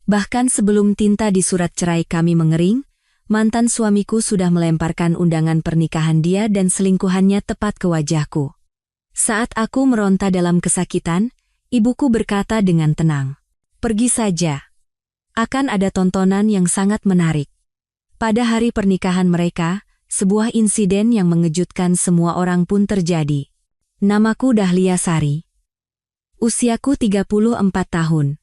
Bahkan sebelum tinta di surat cerai kami mengering, mantan suamiku sudah melemparkan undangan pernikahan dia dan selingkuhannya tepat ke wajahku. Saat aku meronta dalam kesakitan, ibuku berkata dengan tenang, "Pergi saja. Akan ada tontonan yang sangat menarik." Pada hari pernikahan mereka, sebuah insiden yang mengejutkan semua orang pun terjadi. Namaku Dahlia Sari. Usiaku 34 tahun.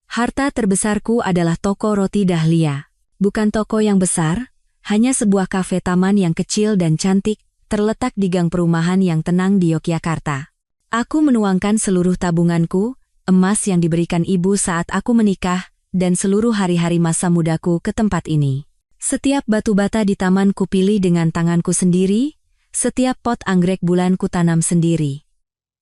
Harta terbesarku adalah toko roti Dahlia. Bukan toko yang besar, hanya sebuah kafe taman yang kecil dan cantik, terletak di gang perumahan yang tenang di Yogyakarta. Aku menuangkan seluruh tabunganku, emas yang diberikan ibu saat aku menikah, dan seluruh hari-hari masa mudaku ke tempat ini. Setiap batu bata di taman kupilih dengan tanganku sendiri, setiap pot anggrek bulan kutanam sendiri.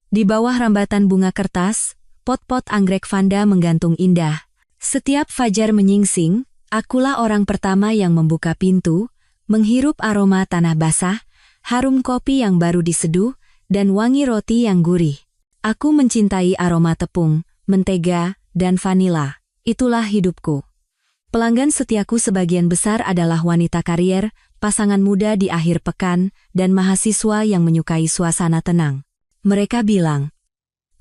Di bawah rambatan bunga kertas, pot-pot anggrek vanda menggantung indah. Setiap fajar menyingsing, akulah orang pertama yang membuka pintu, menghirup aroma tanah basah, harum kopi yang baru diseduh, dan wangi roti yang gurih. Aku mencintai aroma tepung, mentega, dan vanila. Itulah hidupku. Pelanggan setiaku sebagian besar adalah wanita karier, pasangan muda di akhir pekan, dan mahasiswa yang menyukai suasana tenang. Mereka bilang,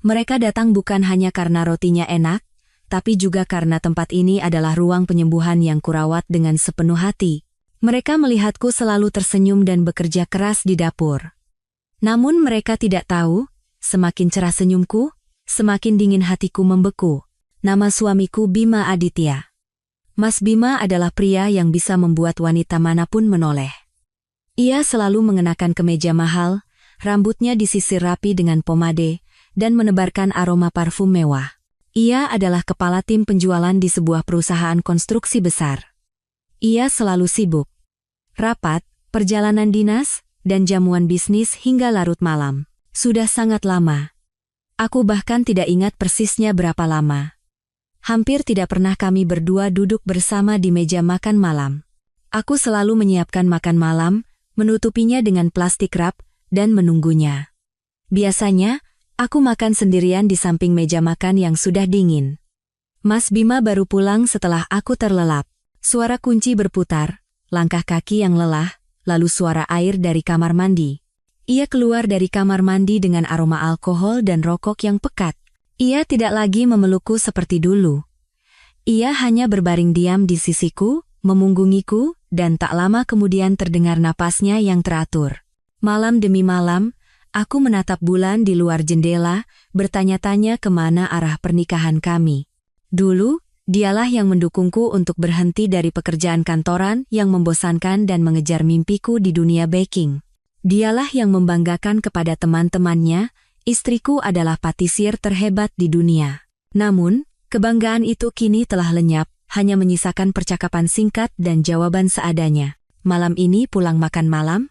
mereka datang bukan hanya karena rotinya enak, tapi juga karena tempat ini adalah ruang penyembuhan yang kurawat dengan sepenuh hati. Mereka melihatku selalu tersenyum dan bekerja keras di dapur. Namun mereka tidak tahu, semakin cerah senyumku, semakin dingin hatiku membeku. Nama suamiku Bima Aditya. Mas Bima adalah pria yang bisa membuat wanita manapun menoleh. Ia selalu mengenakan kemeja mahal, rambutnya disisir rapi dengan pomade, dan menebarkan aroma parfum mewah. Ia adalah kepala tim penjualan di sebuah perusahaan konstruksi besar. Ia selalu sibuk. Rapat, perjalanan dinas, dan jamuan bisnis hingga larut malam. Sudah sangat lama. Aku bahkan tidak ingat persisnya berapa lama. Hampir tidak pernah kami berdua duduk bersama di meja makan malam. Aku selalu menyiapkan makan malam, menutupinya dengan plastik wrap, dan menunggunya. Biasanya, aku makan sendirian di samping meja makan yang sudah dingin. Mas Bima baru pulang setelah aku terlelap. Suara kunci berputar, langkah kaki yang lelah, lalu suara air dari kamar mandi. Ia keluar dari kamar mandi dengan aroma alkohol dan rokok yang pekat. Ia tidak lagi memelukku seperti dulu. Ia hanya berbaring diam di sisiku, memunggungiku, dan tak lama kemudian terdengar napasnya yang teratur. Malam demi malam, aku menatap bulan di luar jendela, bertanya-tanya kemana arah pernikahan kami. Dulu, dialah yang mendukungku untuk berhenti dari pekerjaan kantoran yang membosankan dan mengejar mimpiku di dunia baking. Dialah yang membanggakan kepada teman-temannya, istriku adalah patisir terhebat di dunia. Namun, kebanggaan itu kini telah lenyap, hanya menyisakan percakapan singkat dan jawaban seadanya. Malam ini pulang makan malam?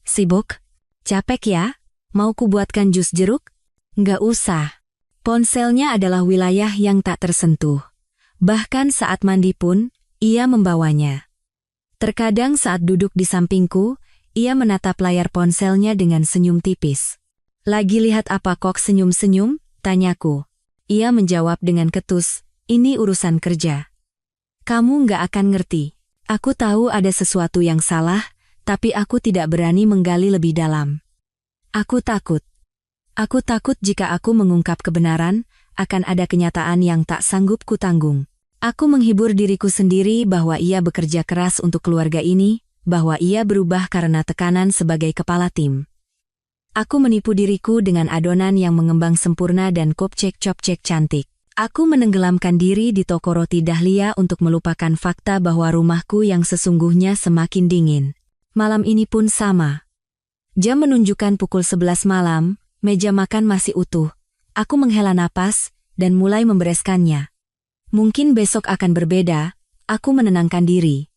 Sibuk? Capek ya? Mau kubuatkan jus jeruk? Nggak usah. Ponselnya adalah wilayah yang tak tersentuh. Bahkan saat mandi pun, ia membawanya. Terkadang saat duduk di sampingku, ia menatap layar ponselnya dengan senyum tipis. Lagi lihat apa kok senyum-senyum? Tanyaku. Ia menjawab dengan ketus, ini urusan kerja. Kamu nggak akan ngerti. Aku tahu ada sesuatu yang salah, tapi aku tidak berani menggali lebih dalam. Aku takut. Aku takut jika aku mengungkap kebenaran, akan ada kenyataan yang tak sanggup kutanggung. Aku menghibur diriku sendiri bahwa ia bekerja keras untuk keluarga ini, bahwa ia berubah karena tekanan sebagai kepala tim. Aku menipu diriku dengan adonan yang mengembang sempurna dan kopcek-copcek cantik. Aku menenggelamkan diri di toko roti Dahlia untuk melupakan fakta bahwa rumahku yang sesungguhnya semakin dingin. Malam ini pun sama. Jam menunjukkan pukul 11 malam, meja makan masih utuh. Aku menghela napas, dan mulai membereskannya. Mungkin besok akan berbeda, aku menenangkan diri.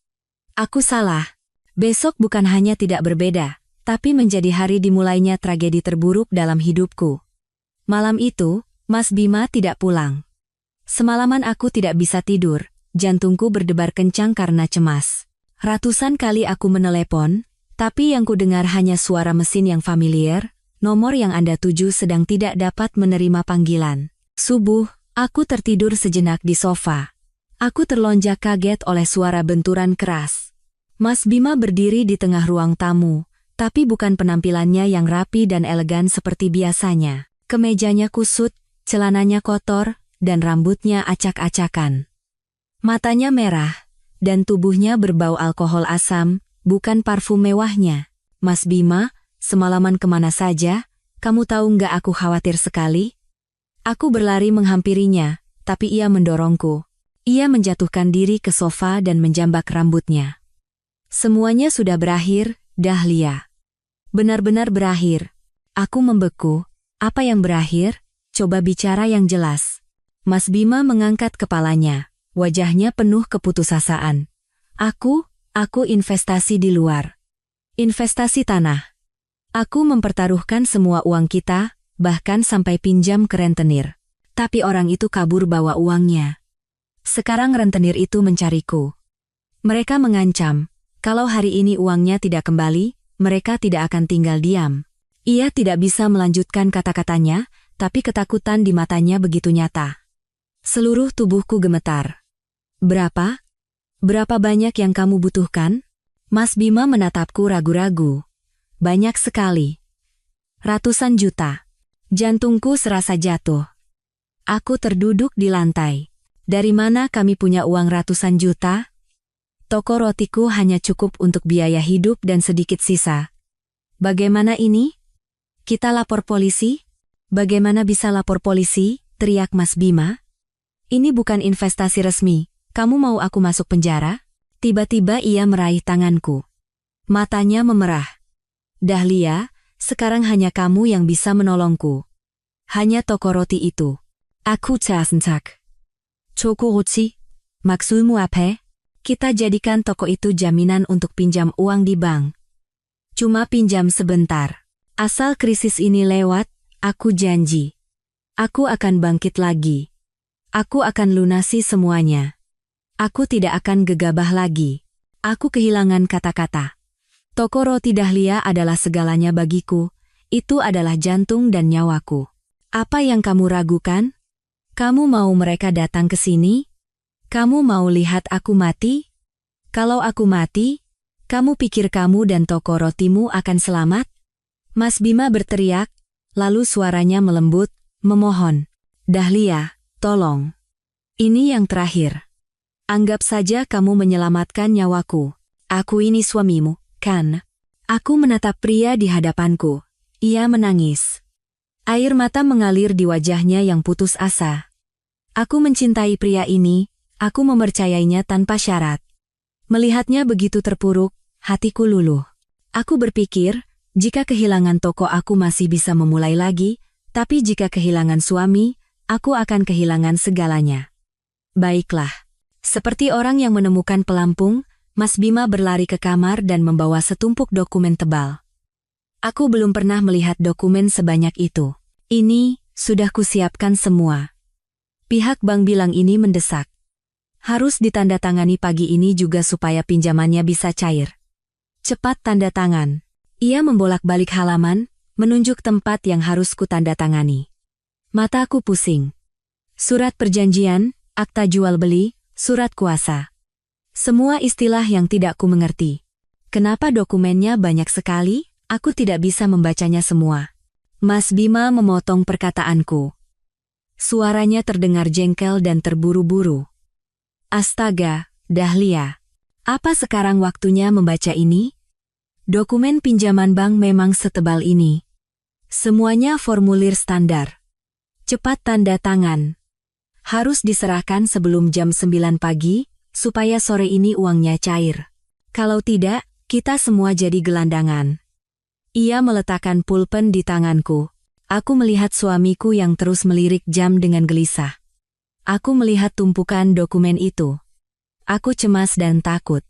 Aku salah. Besok bukan hanya tidak berbeda, tapi menjadi hari dimulainya tragedi terburuk dalam hidupku. Malam itu, Mas Bima tidak pulang. Semalaman aku tidak bisa tidur, jantungku berdebar kencang karena cemas. Ratusan kali aku menelepon, tapi yang kudengar hanya suara mesin yang familiar, nomor yang Anda tuju sedang tidak dapat menerima panggilan. Subuh, aku tertidur sejenak di sofa. Aku terlonjak kaget oleh suara benturan keras. Mas Bima berdiri di tengah ruang tamu, tapi bukan penampilannya yang rapi dan elegan seperti biasanya. Kemejanya kusut, celananya kotor, dan rambutnya acak-acakan. Matanya merah, dan tubuhnya berbau alkohol asam, bukan parfum mewahnya. Mas Bima, semalaman kemana saja? Kamu tahu nggak aku khawatir sekali? Aku berlari menghampirinya, tapi ia mendorongku. Ia menjatuhkan diri ke sofa dan menjambak rambutnya. Semuanya sudah berakhir, Dahlia. Benar-benar berakhir. Aku membeku. Apa yang berakhir? Coba bicara yang jelas. Mas Bima mengangkat kepalanya. Wajahnya penuh keputusasaan. Aku investasi di luar. Investasi tanah. Aku mempertaruhkan semua uang kita, bahkan sampai pinjam ke rentenir. Tapi orang itu kabur bawa uangnya. Sekarang rentenir itu mencariku. Mereka mengancam, kalau hari ini uangnya tidak kembali, mereka tidak akan tinggal diam. Ia tidak bisa melanjutkan kata-katanya, tapi ketakutan di matanya begitu nyata. Seluruh tubuhku gemetar. Berapa? Berapa banyak yang kamu butuhkan? Mas Bima menatapku ragu-ragu. Banyak sekali. Ratusan juta. Jantungku serasa jatuh. Aku terduduk di lantai. Dari mana kami punya uang ratusan juta? Toko rotiku hanya cukup untuk biaya hidup dan sedikit sisa. Bagaimana ini? Kita lapor polisi? Bagaimana bisa lapor polisi? Teriak Mas Bima. Ini bukan investasi resmi. Kamu mau aku masuk penjara? Tiba-tiba ia meraih tanganku. Matanya memerah. Dahlia, sekarang hanya kamu yang bisa menolongku. Hanya toko roti itu. Aku sentak. Toko roti? Maksudmu apa? Kita jadikan toko itu jaminan untuk pinjam uang di bank. Cuma pinjam sebentar. Asal krisis ini lewat, aku janji. Aku akan bangkit lagi. Aku akan lunasi semuanya. Aku tidak akan gegabah lagi. Aku kehilangan kata-kata. Toko roti Dahlia adalah segalanya bagiku. Itu adalah jantung dan nyawaku. Apa yang kamu ragukan? Kamu mau mereka datang ke sini? Kamu mau lihat aku mati? Kalau aku mati, kamu pikir kamu dan toko rotimu akan selamat? Mas Bima berteriak, lalu suaranya melembut, memohon. Dahlia, tolong. Ini yang terakhir. Anggap saja kamu menyelamatkan nyawaku. Aku ini suamimu, kan? Aku menatap pria di hadapanku. Ia menangis. Air mata mengalir di wajahnya yang putus asa. Aku mencintai pria ini, aku mempercayainya tanpa syarat. Melihatnya begitu terpuruk, hatiku luluh. Aku berpikir, jika kehilangan toko aku masih bisa memulai lagi, tapi jika kehilangan suami, aku akan kehilangan segalanya. Baiklah. Seperti orang yang menemukan pelampung, Mas Bima berlari ke kamar dan membawa setumpuk dokumen tebal. Aku belum pernah melihat dokumen sebanyak itu. Ini, sudah kusiapkan semua. Pihak bank bilang ini mendesak. Harus ditandatangani pagi ini juga supaya pinjamannya bisa cair. Cepat tanda tangan. Ia membolak-balik halaman, menunjuk tempat yang harus kutandatangani. Mataku pusing. Surat perjanjian, akta jual beli, surat kuasa. Semua istilah yang tidak ku mengerti. Kenapa dokumennya banyak sekali? Aku tidak bisa membacanya semua. Mas Bima memotong perkataanku. Suaranya terdengar jengkel dan terburu-buru. Astaga, Dahlia. Apa sekarang waktunya membaca ini? Dokumen pinjaman bank memang setebal ini. Semuanya formulir standar. Cepat tanda tangan. Harus diserahkan sebelum jam 9 pagi, supaya sore ini uangnya cair. Kalau tidak, kita semua jadi gelandangan. Ia meletakkan pulpen di tanganku. Aku melihat suamiku yang terus melirik jam dengan gelisah. Aku melihat tumpukan dokumen itu. Aku cemas dan takut.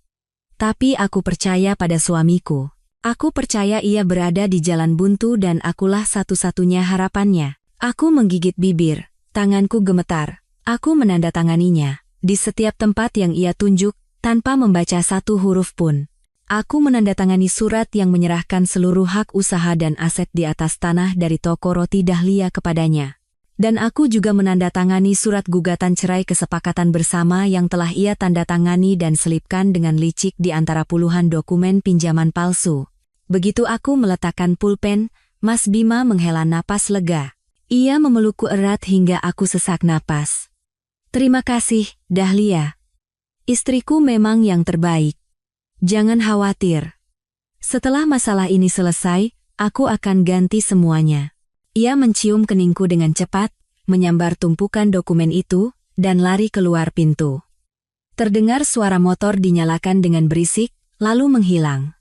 Tapi aku percaya pada suamiku. Aku percaya ia berada di jalan buntu dan akulah satu-satunya harapannya. Aku menggigit bibir, tanganku gemetar. Aku menandatanganinya. Di setiap tempat yang ia tunjuk, tanpa membaca satu huruf pun. Aku menandatangani surat yang menyerahkan seluruh hak usaha dan aset di atas tanah dari toko roti Dahlia kepadanya. Dan aku juga menandatangani surat gugatan cerai kesepakatan bersama yang telah ia tandatangani dan selipkan dengan licik di antara puluhan dokumen pinjaman palsu. Begitu aku meletakkan pulpen, Mas Bima menghela napas lega. Ia memelukku erat hingga aku sesak napas. Terima kasih, Dahlia. Istriku memang yang terbaik. Jangan khawatir. Setelah masalah ini selesai, aku akan ganti semuanya. Ia mencium keningku dengan cepat, menyambar tumpukan dokumen itu, dan lari keluar pintu. Terdengar suara motor dinyalakan dengan berisik, lalu menghilang.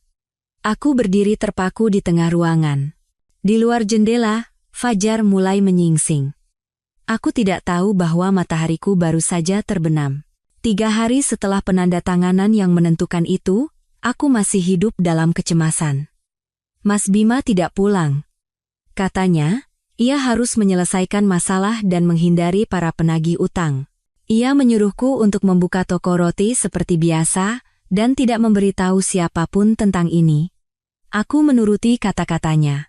Aku berdiri terpaku di tengah ruangan. Di luar jendela, fajar mulai menyingsing. Aku tidak tahu bahwa matahariku baru saja terbenam. 3 hari setelah penandatanganan yang menentukan itu, aku masih hidup dalam kecemasan. Mas Bima tidak pulang. Katanya, ia harus menyelesaikan masalah dan menghindari para penagih utang. Ia menyuruhku untuk membuka toko roti seperti biasa dan tidak memberitahu siapapun tentang ini. Aku menuruti kata-katanya.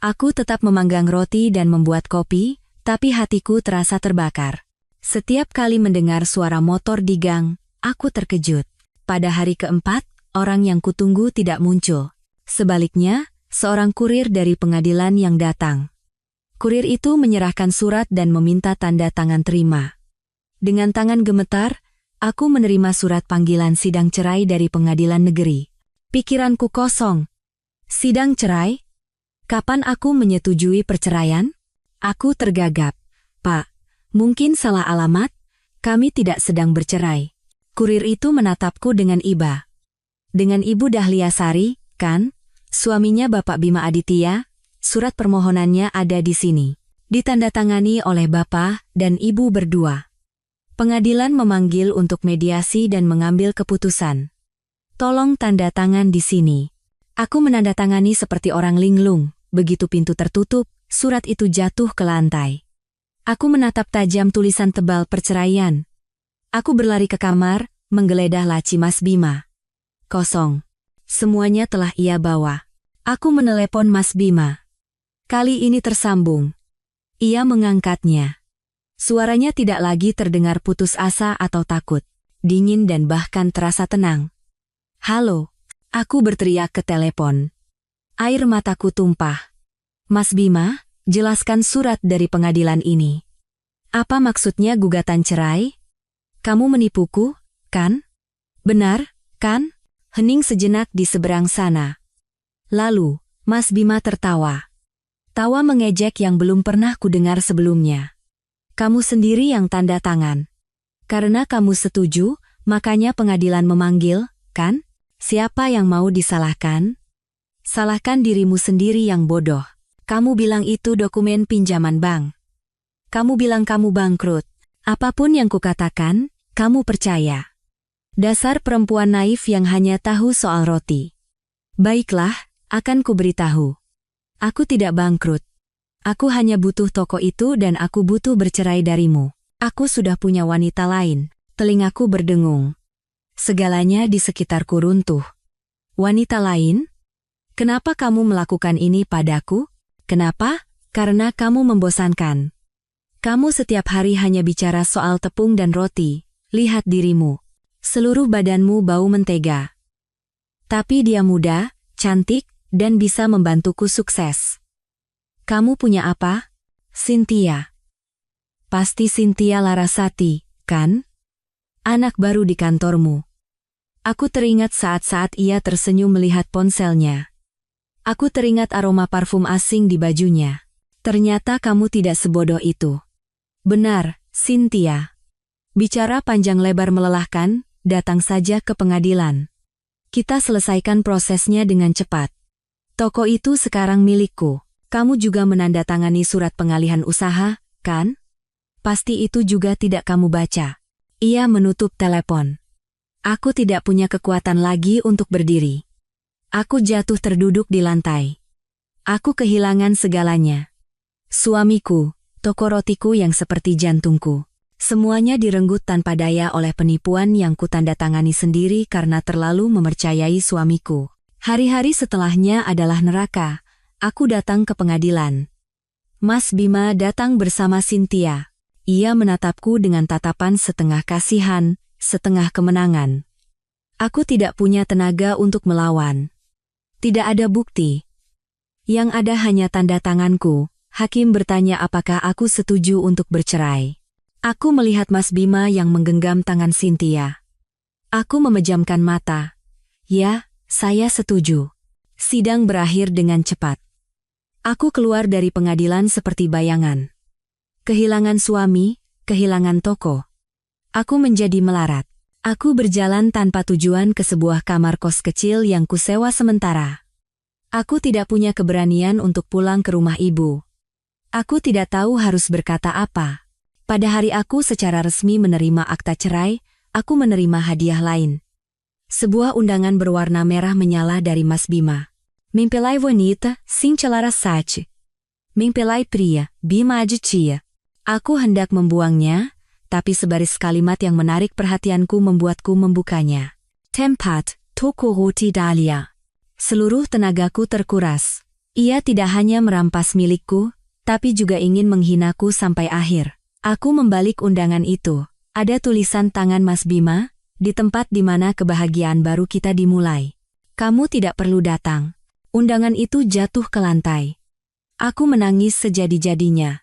Aku tetap memanggang roti dan membuat kopi, tapi hatiku terasa terbakar. Setiap kali mendengar suara motor di gang, aku terkejut. Pada hari keempat, orang yang kutunggu tidak muncul. Sebaliknya, seorang kurir dari pengadilan yang datang. Kurir itu menyerahkan surat dan meminta tanda tangan terima. Dengan tangan gemetar, aku menerima surat panggilan sidang cerai dari pengadilan negeri. Pikiranku kosong. Sidang cerai? Kapan aku menyetujui perceraian? Aku tergagap. Pak, mungkin salah alamat? Kami tidak sedang bercerai. Kurir itu menatapku dengan iba. Dengan Ibu Dahlia Sari, kan? Suaminya Bapak Bima Aditya, surat permohonannya ada di sini. Ditandatangani oleh Bapak dan Ibu berdua. Pengadilan memanggil untuk mediasi dan mengambil keputusan. Tolong tanda tangan di sini. Aku menandatangani seperti orang linglung. Begitu pintu tertutup, surat itu jatuh ke lantai. Aku menatap tajam tulisan tebal perceraian. Aku berlari ke kamar, menggeledah laci Mas Bima. Kosong. Semuanya telah ia bawa. Aku menelepon Mas Bima. Kali ini tersambung. Ia mengangkatnya. Suaranya tidak lagi terdengar putus asa atau takut. Dingin dan bahkan terasa tenang. Halo. Aku berteriak ke telepon. Air mataku tumpah. Mas Bima, jelaskan surat dari pengadilan ini. Apa maksudnya gugatan cerai? Kamu menipuku, kan? Benar, kan? Hening sejenak di seberang sana. Lalu, Mas Bima tertawa. Tawa mengejek yang belum pernah kudengar sebelumnya. Kamu sendiri yang tanda tangan. Karena kamu setuju, makanya pengadilan memanggil, kan? Siapa yang mau disalahkan? Salahkan dirimu sendiri yang bodoh. Kamu bilang itu dokumen pinjaman bank. Kamu bilang kamu bangkrut. Apapun yang kukatakan, kamu percaya. Dasar perempuan naif yang hanya tahu soal roti. Baiklah, akan kuberitahu. Aku tidak bangkrut. Aku hanya butuh toko itu dan aku butuh bercerai darimu. Aku sudah punya wanita lain. Telingaku berdengung. Segalanya di sekitarku runtuh. Wanita lain? Kenapa kamu melakukan ini padaku? Kenapa? Karena kamu membosankan. Kamu setiap hari hanya bicara soal tepung dan roti. Lihat dirimu. Seluruh badanmu bau mentega. Tapi dia muda, cantik, dan bisa membantuku sukses. Kamu punya apa? Cynthia. Pasti Cynthia Larasati, kan? Anak baru di kantormu. Aku teringat saat-saat ia tersenyum melihat ponselnya. Aku teringat aroma parfum asing di bajunya. Ternyata kamu tidak sebodoh itu. Benar, Cynthia. Bicara panjang lebar melelahkan, datang saja ke pengadilan. Kita selesaikan prosesnya dengan cepat. Toko itu sekarang milikku. Kamu juga menandatangani surat pengalihan usaha, kan? Pasti itu juga tidak kamu baca. Ia menutup telepon. Aku tidak punya kekuatan lagi untuk berdiri. Aku jatuh terduduk di lantai. Aku kehilangan segalanya. Suamiku, toko rotiku yang seperti jantungku. Semuanya direnggut tanpa daya oleh penipuan yang kutandatangani sendiri karena terlalu mempercayai suamiku. Hari-hari setelahnya adalah neraka. Aku datang ke pengadilan. Mas Bima datang bersama Cynthia. Ia menatapku dengan tatapan setengah kasihan, setengah kemenangan. Aku tidak punya tenaga untuk melawan. Tidak ada bukti. Yang ada hanya tanda tanganku. Hakim bertanya apakah aku setuju untuk bercerai. Aku melihat Mas Bima yang menggenggam tangan Cynthia. Aku memejamkan mata. Ya, saya setuju. Sidang berakhir dengan cepat. Aku keluar dari pengadilan seperti bayangan. Kehilangan suami, kehilangan toko. Aku menjadi melarat. Aku berjalan tanpa tujuan ke sebuah kamar kos kecil yang kusewa sementara. Aku tidak punya keberanian untuk pulang ke rumah ibu. Aku tidak tahu harus berkata apa. Pada hari aku secara resmi menerima akta cerai, aku menerima hadiah lain. Sebuah undangan berwarna merah menyala dari Mas Bima. Mempelai wanita, sincelara sate. Mempelai pria, Bima Aditya. Aku hendak membuangnya, tapi sebaris kalimat yang menarik perhatianku membuatku membukanya. Tempat, toko roti Dahlia. Seluruh tenagaku terkuras. Ia tidak hanya merampas milikku, tapi juga ingin menghinaku sampai akhir. Aku membalik undangan itu. Ada tulisan tangan Mas Bima, di tempat di mana kebahagiaan baru kita dimulai. Kamu tidak perlu datang. Undangan itu jatuh ke lantai. Aku menangis sejadi-jadinya.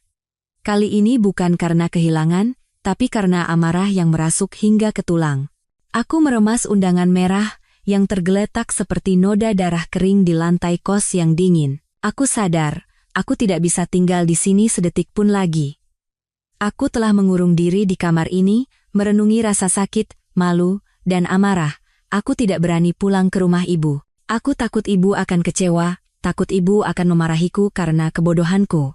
Kali ini bukan karena kehilangan, tapi karena amarah yang merasuk hingga ke tulang. Aku meremas undangan merah yang tergeletak seperti noda darah kering di lantai kos yang dingin. Aku sadar, aku tidak bisa tinggal di sini sedetik pun lagi. Aku telah mengurung diri di kamar ini, merenungi rasa sakit, malu, dan amarah. Aku tidak berani pulang ke rumah ibu. Aku takut ibu akan kecewa, takut ibu akan memarahiku karena kebodohanku.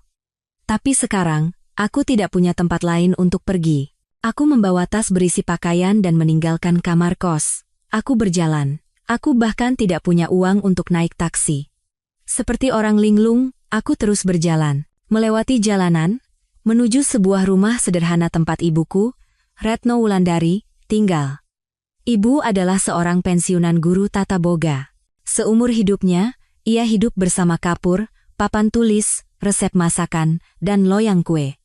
Tapi sekarang, aku tidak punya tempat lain untuk pergi. Aku membawa tas berisi pakaian dan meninggalkan kamar kos. Aku berjalan. Aku bahkan tidak punya uang untuk naik taksi. Seperti orang linglung, aku terus berjalan. Melewati jalanan, menuju sebuah rumah sederhana tempat ibuku, Retno Wulandari, tinggal. Ibu adalah seorang pensiunan guru tata boga. Seumur hidupnya, ia hidup bersama kapur, papan tulis, resep masakan, dan loyang kue.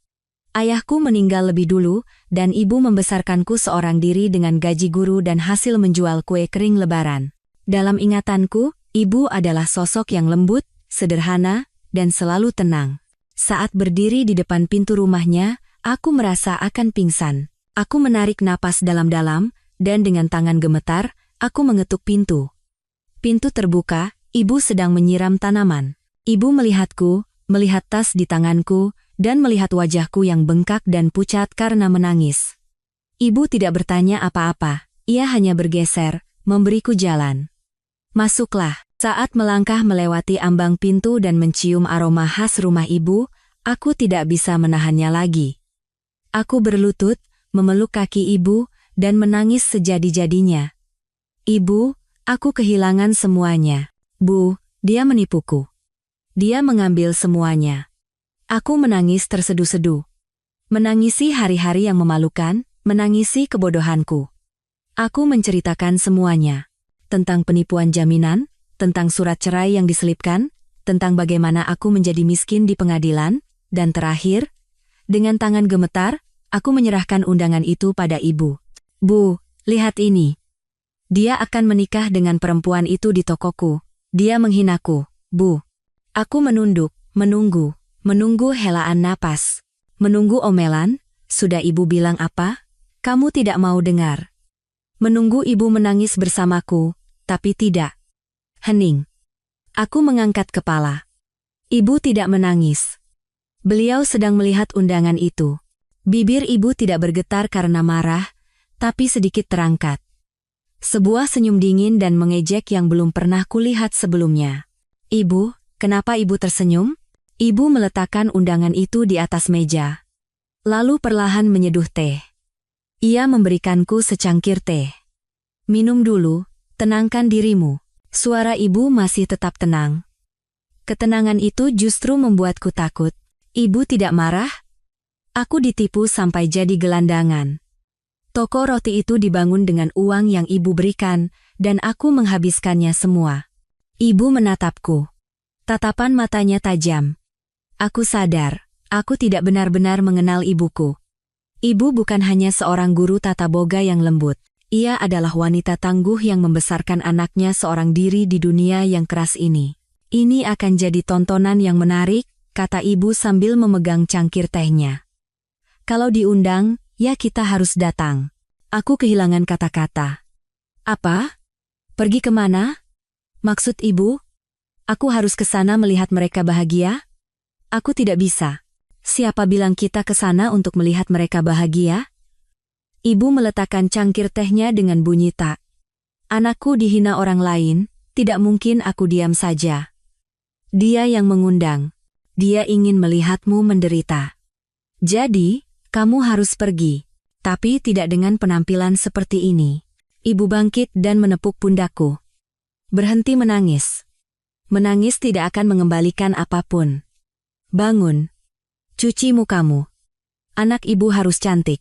Ayahku meninggal lebih dulu, dan ibu membesarkanku seorang diri dengan gaji guru dan hasil menjual kue kering lebaran. Dalam ingatanku, ibu adalah sosok yang lembut, sederhana, dan selalu tenang. Saat berdiri di depan pintu rumahnya, aku merasa akan pingsan. Aku menarik napas dalam-dalam, dan dengan tangan gemetar, aku mengetuk pintu. Pintu terbuka, ibu sedang menyiram tanaman. Ibu melihatku, melihat tas di tanganku, dan melihat wajahku yang bengkak dan pucat karena menangis. Ibu tidak bertanya apa-apa, ia hanya bergeser, memberiku jalan. Masuklah. Saat melangkah melewati ambang pintu dan mencium aroma khas rumah ibu, aku tidak bisa menahannya lagi. Aku berlutut, memeluk kaki ibu, dan menangis sejadi-jadinya. Ibu, aku kehilangan semuanya. Bu, dia menipuku. Dia mengambil semuanya. Aku menangis terseduh-seduh. Menangisi hari-hari yang memalukan, menangisi kebodohanku. Aku menceritakan semuanya. Tentang penipuan jaminan, tentang surat cerai yang diselipkan, tentang bagaimana aku menjadi miskin di pengadilan, dan terakhir, dengan tangan gemetar, aku menyerahkan undangan itu pada ibu. Bu, lihat ini. Dia akan menikah dengan perempuan itu di tokoku. Dia menghinaku, Bu. Aku menunduk, menunggu helaan napas. Menunggu omelan, sudah ibu bilang apa? Kamu tidak mau dengar. Menunggu ibu menangis bersamaku, tapi tidak. Hening. Aku mengangkat kepala. Ibu tidak menangis. Beliau sedang melihat undangan itu. Bibir ibu tidak bergetar karena marah, tapi sedikit terangkat. Sebuah senyum dingin dan mengejek yang belum pernah kulihat sebelumnya. Ibu, kenapa ibu tersenyum? Ibu meletakkan undangan itu di atas meja. Lalu perlahan menyeduh teh. Ia memberikanku secangkir teh. Minum dulu, tenangkan dirimu. Suara ibu masih tetap tenang. Ketenangan itu justru membuatku takut. Ibu tidak marah? Aku ditipu sampai jadi gelandangan. Toko roti itu dibangun dengan uang yang ibu berikan, dan aku menghabiskannya semua. Ibu menatapku. Tatapan matanya tajam. Aku sadar, Aku tidak benar-benar mengenal ibuku. Ibu bukan hanya seorang guru tata boga yang lembut. Ia adalah wanita tangguh yang membesarkan anaknya seorang diri di dunia yang keras ini. Ini akan jadi tontonan yang menarik, kata ibu sambil memegang cangkir tehnya. Kalau diundang, ya kita harus datang. Aku kehilangan kata-kata. Apa? Pergi kemana? Maksud ibu? Aku harus ke sana melihat mereka bahagia? Aku tidak bisa. Siapa bilang kita ke sana untuk melihat mereka bahagia? Ibu meletakkan cangkir tehnya dengan bunyi tak. Anakku dihina orang lain, tidak mungkin aku diam saja. Dia yang mengundang. Dia ingin melihatmu menderita. Jadi, kamu harus pergi. Tapi tidak dengan penampilan seperti ini. Ibu bangkit dan menepuk pundakku. Berhenti menangis. Menangis tidak akan mengembalikan apapun. Bangun. Cuci mukamu. Anak ibu harus cantik.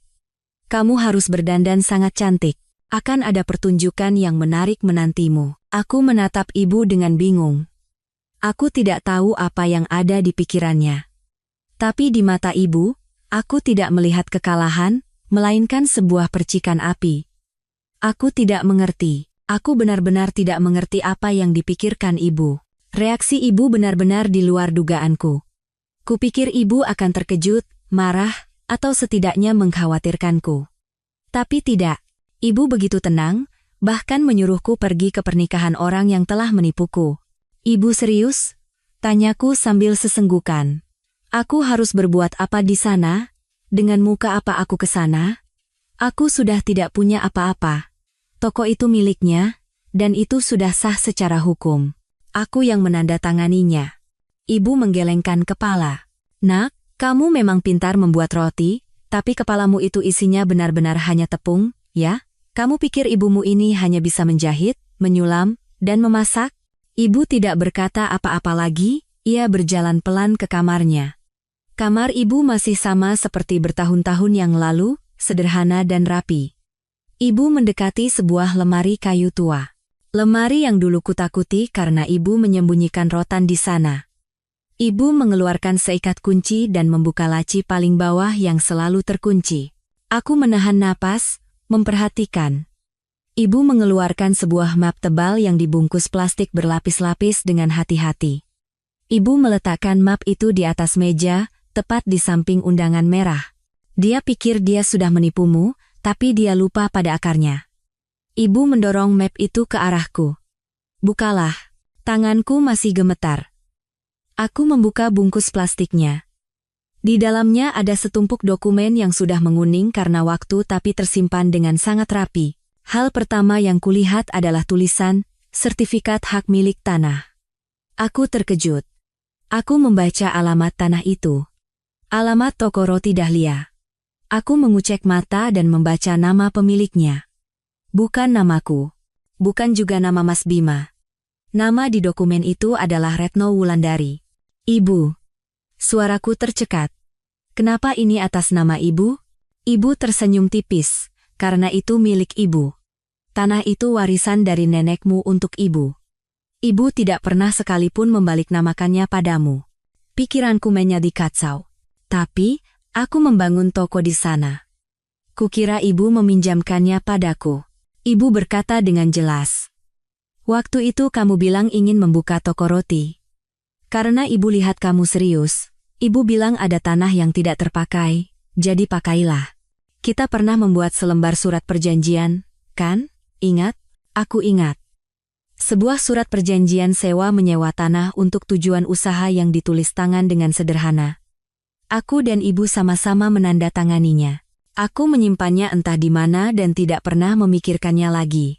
Kamu harus berdandan sangat cantik. Akan ada pertunjukan yang menarik menantimu. Aku menatap ibu dengan bingung. Aku tidak tahu apa yang ada di pikirannya. Tapi di mata ibu, aku tidak melihat kekalahan, melainkan sebuah percikan api. Aku tidak mengerti. Aku benar-benar tidak mengerti apa yang dipikirkan ibu. Reaksi ibu benar-benar di luar dugaanku. Kupikir ibu akan terkejut, marah, atau setidaknya mengkhawatirkanku. Tapi tidak. Ibu begitu tenang, bahkan menyuruhku pergi ke pernikahan orang yang telah menipuku. Ibu serius? Tanyaku sambil sesenggukan. Aku harus berbuat apa di sana? Dengan muka apa aku ke sana? Aku sudah tidak punya apa-apa. Toko itu miliknya, dan itu sudah sah secara hukum. Aku yang menandatanganinya. Ibu menggelengkan kepala. Nak, kamu memang pintar membuat roti, tapi kepalamu itu isinya benar-benar hanya tepung, ya? Kamu pikir ibumu ini hanya bisa menjahit, menyulam, dan memasak? Ibu tidak berkata apa-apa lagi, ia berjalan pelan ke kamarnya. Kamar ibu masih sama seperti bertahun-tahun yang lalu, sederhana dan rapi. Ibu mendekati sebuah lemari kayu tua. Lemari yang dulu kutakuti karena ibu menyembunyikan rotan di sana. Ibu mengeluarkan seikat kunci dan membuka laci paling bawah yang selalu terkunci. Aku menahan napas, memperhatikan. Ibu mengeluarkan sebuah map tebal yang dibungkus plastik berlapis-lapis dengan hati-hati. Ibu meletakkan map itu di atas meja, tepat di samping undangan merah. Dia pikir dia sudah menipumu, tapi dia lupa pada akarnya. Ibu mendorong map itu ke arahku. Bukalah. Tanganku masih gemetar. Aku membuka bungkus plastiknya. Di dalamnya ada setumpuk dokumen yang sudah menguning karena waktu tapi tersimpan dengan sangat rapi. Hal pertama yang kulihat adalah tulisan, sertifikat hak milik tanah. Aku terkejut. Aku membaca alamat tanah itu. Alamat toko roti Dahlia. Aku mengucek mata dan membaca nama pemiliknya. Bukan namaku. Bukan juga nama Mas Bima. Nama di dokumen itu adalah Retno Wulandari. Ibu. Suaraku tercekat. Kenapa ini atas nama ibu? Ibu tersenyum tipis, karena itu milik ibu. Tanah itu warisan dari nenekmu untuk ibu. Ibu tidak pernah sekalipun membalik-namakannya padamu. Pikiranku menjadi kacau. Tapi, aku membangun toko di sana. Kukira ibu meminjamkannya padaku. Ibu berkata dengan jelas. Waktu itu kamu bilang ingin membuka toko roti. Karena ibu lihat kamu serius, ibu bilang ada tanah yang tidak terpakai, jadi pakailah. Kita pernah membuat selembar surat perjanjian, kan? Ingat? Aku ingat. Sebuah surat perjanjian sewa menyewa tanah untuk tujuan usaha yang ditulis tangan dengan sederhana. Aku dan ibu sama-sama menandatanganinya. Aku menyimpannya entah di mana dan tidak pernah memikirkannya lagi.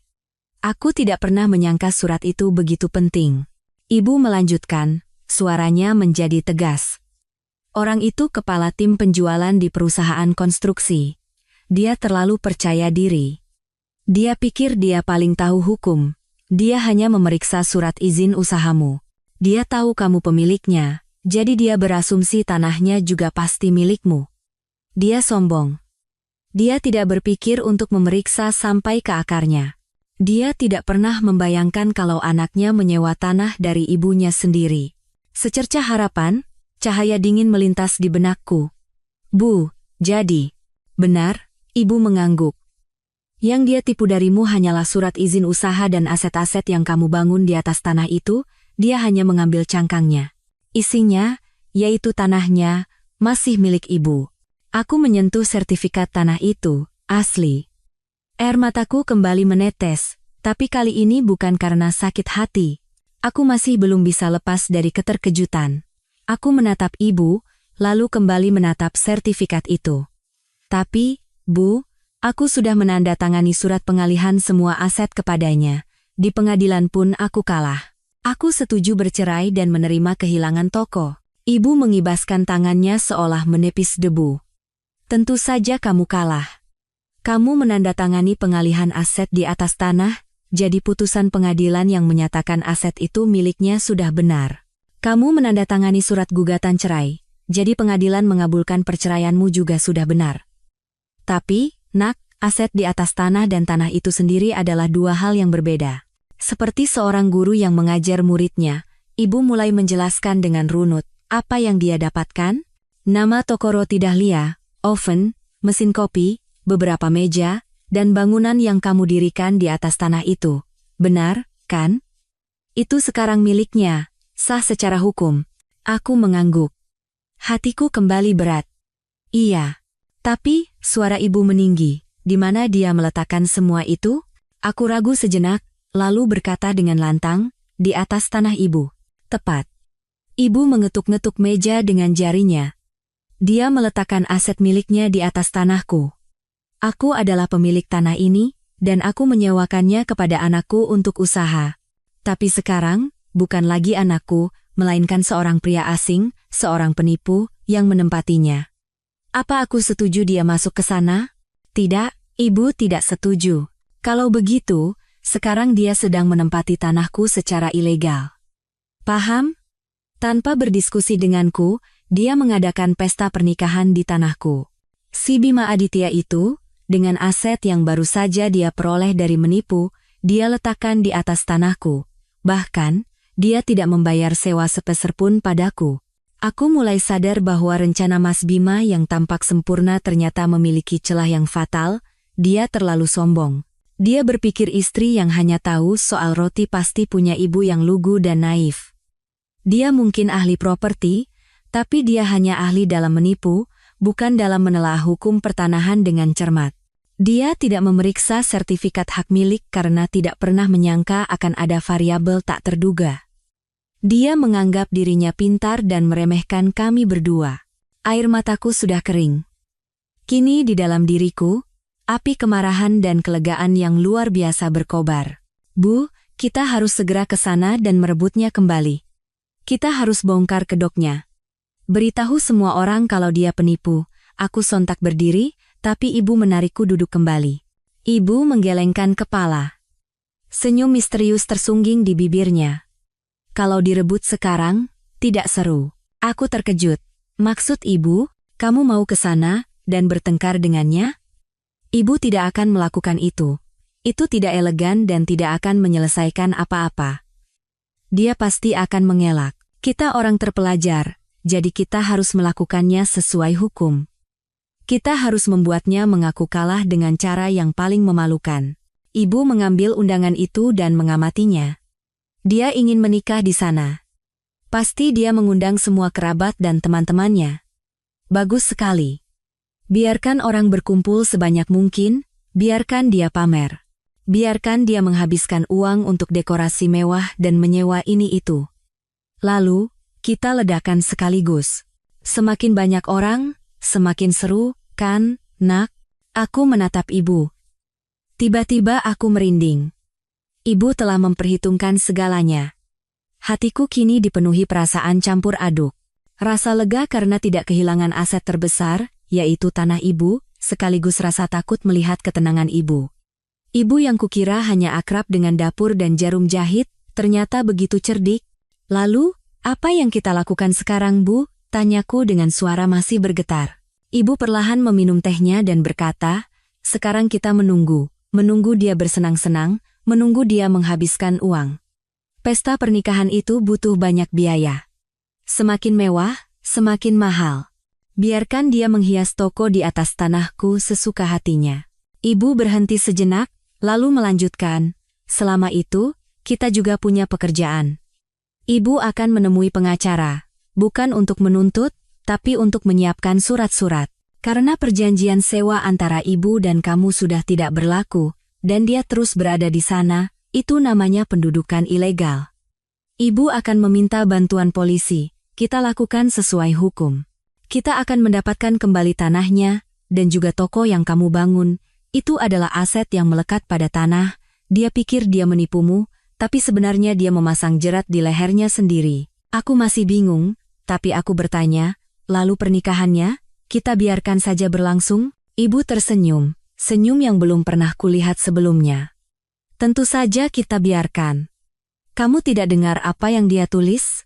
Aku tidak pernah menyangka surat itu begitu penting. Ibu melanjutkan, suaranya menjadi tegas. Orang itu kepala tim penjualan di perusahaan konstruksi. Dia terlalu percaya diri. Dia pikir dia paling tahu hukum. Dia hanya memeriksa surat izin usahamu. Dia tahu kamu pemiliknya, jadi dia berasumsi tanahnya juga pasti milikmu. Dia sombong. Dia tidak berpikir untuk memeriksa sampai ke akarnya. Dia tidak pernah membayangkan kalau anaknya menyewa tanah dari ibunya sendiri. Secercah harapan, Cahaya dingin melintas di benakku. Bu, jadi. Benar, ibu mengangguk. Yang dia tipu darimu hanyalah surat izin usaha dan aset-aset yang kamu bangun di atas tanah itu, dia hanya mengambil cangkangnya. Isinya, yaitu tanahnya, masih milik ibu. Aku menyentuh sertifikat tanah itu, asli. Air mataku kembali menetes, tapi kali ini bukan karena sakit hati. Aku masih belum bisa lepas dari keterkejutan. Aku menatap ibu, lalu kembali menatap sertifikat itu. Tapi, Bu, aku sudah menandatangani surat pengalihan semua aset kepadanya. Di pengadilan pun aku kalah. Aku setuju bercerai dan menerima kehilangan toko. Ibu mengibaskan tangannya seolah menepis debu. Tentu saja kamu kalah. Kamu menandatangani pengalihan aset di atas tanah, jadi putusan pengadilan yang menyatakan aset itu miliknya sudah benar. Kamu menandatangani surat gugatan cerai, jadi pengadilan mengabulkan perceraianmu juga sudah benar. Tapi, Nak, aset di atas tanah dan tanah itu sendiri adalah dua hal yang berbeda. Seperti seorang guru yang mengajar muridnya, ibu mulai menjelaskan dengan runut apa yang dia dapatkan. Nama toko roti Dahlia, oven, mesin kopi, beberapa meja, dan bangunan yang kamu dirikan di atas tanah itu. Benar, kan? Itu sekarang miliknya, sah secara hukum. Aku mengangguk. Hatiku kembali berat. Iya. Tapi, suara ibu meninggi. Di mana dia meletakkan semua itu? Aku ragu sejenak, lalu berkata dengan lantang, di atas tanah ibu. Tepat. Ibu mengetuk-ngetuk meja dengan jarinya. Dia meletakkan aset miliknya di atas tanahku. Aku adalah pemilik tanah ini, dan aku menyewakannya kepada anakku untuk usaha. Tapi sekarang, bukan lagi anakku, melainkan seorang pria asing, seorang penipu, yang menempatinya. Apa aku setuju dia masuk ke sana? Tidak, ibu tidak setuju. Kalau begitu, sekarang dia sedang menempati tanahku secara ilegal. Paham? Tanpa berdiskusi denganku, dia mengadakan pesta pernikahan di tanahku. Si Bima Aditya itu, dengan aset yang baru saja dia peroleh dari menipu, dia letakkan di atas tanahku. Bahkan, dia tidak membayar sewa sepeser pun padaku. Aku mulai sadar bahwa rencana Mas Bima yang tampak sempurna ternyata memiliki celah yang fatal. Dia terlalu sombong. Dia berpikir istri yang hanya tahu soal roti pasti punya ibu yang lugu dan naif. Dia mungkin ahli properti, tapi dia hanya ahli dalam menipu, bukan dalam menelaah hukum pertanahan dengan cermat. Dia tidak memeriksa sertifikat hak milik karena tidak pernah menyangka akan ada variabel tak terduga. Dia menganggap dirinya pintar dan meremehkan kami berdua. Air mataku sudah kering. Kini di dalam diriku, api kemarahan dan kelegaan yang luar biasa berkobar. Bu, kita harus segera ke sana dan merebutnya kembali. Kita harus bongkar kedoknya. Beritahu semua orang kalau dia penipu. Aku sontak berdiri, tapi ibu menarikku duduk kembali. Ibu menggelengkan kepala. Senyum misterius tersungging di bibirnya. Kalau direbut sekarang, tidak seru. Aku terkejut. Maksud ibu, kamu mau ke sana dan bertengkar dengannya? Ibu tidak akan melakukan itu. Itu tidak elegan dan tidak akan menyelesaikan apa-apa. Dia pasti akan mengelak. Kita orang terpelajar, jadi kita harus melakukannya sesuai hukum. Kita harus membuatnya mengaku kalah dengan cara yang paling memalukan. Ibu mengambil undangan itu dan mengamatinya. Dia ingin menikah di sana. Pasti dia mengundang semua kerabat dan teman-temannya. Bagus sekali. Biarkan orang berkumpul sebanyak mungkin, biarkan dia pamer. Biarkan dia menghabiskan uang untuk dekorasi mewah dan menyewa ini itu. Lalu, kita ledakan sekaligus. Semakin banyak orang, semakin seru, kan, Nak? Aku menatap ibu. Tiba-tiba aku merinding. Ibu telah memperhitungkan segalanya. Hatiku kini dipenuhi perasaan campur aduk. Rasa lega karena tidak kehilangan aset terbesar, yaitu tanah ibu, sekaligus rasa takut melihat ketenangan ibu. Ibu yang kukira hanya akrab dengan dapur dan jarum jahit, ternyata begitu cerdik. Lalu, apa yang kita lakukan sekarang, Bu? Tanyaku dengan suara masih bergetar. Ibu perlahan meminum tehnya dan berkata, sekarang kita menunggu dia bersenang-senang, menunggu dia menghabiskan uang. Pesta pernikahan itu butuh banyak biaya. Semakin mewah, semakin mahal. Biarkan dia menghias toko di atas tanahku sesuka hatinya. Ibu berhenti sejenak, lalu melanjutkan, selama itu, kita juga punya pekerjaan. Ibu akan menemui pengacara, bukan untuk menuntut, tapi untuk menyiapkan surat-surat. Karena perjanjian sewa antara ibu dan kamu sudah tidak berlaku, dan dia terus berada di sana, itu namanya pendudukan ilegal. Ibu akan meminta bantuan polisi, kita lakukan sesuai hukum. Kita akan mendapatkan kembali tanahnya, dan juga toko yang kamu bangun, itu adalah aset yang melekat pada tanah. Dia pikir dia menipumu, tapi sebenarnya dia memasang jerat di lehernya sendiri. Aku masih bingung, tapi aku bertanya, lalu pernikahannya, kita biarkan saja berlangsung? Ibu tersenyum, senyum yang belum pernah kulihat sebelumnya. Tentu saja kita biarkan. Kamu tidak dengar apa yang dia tulis?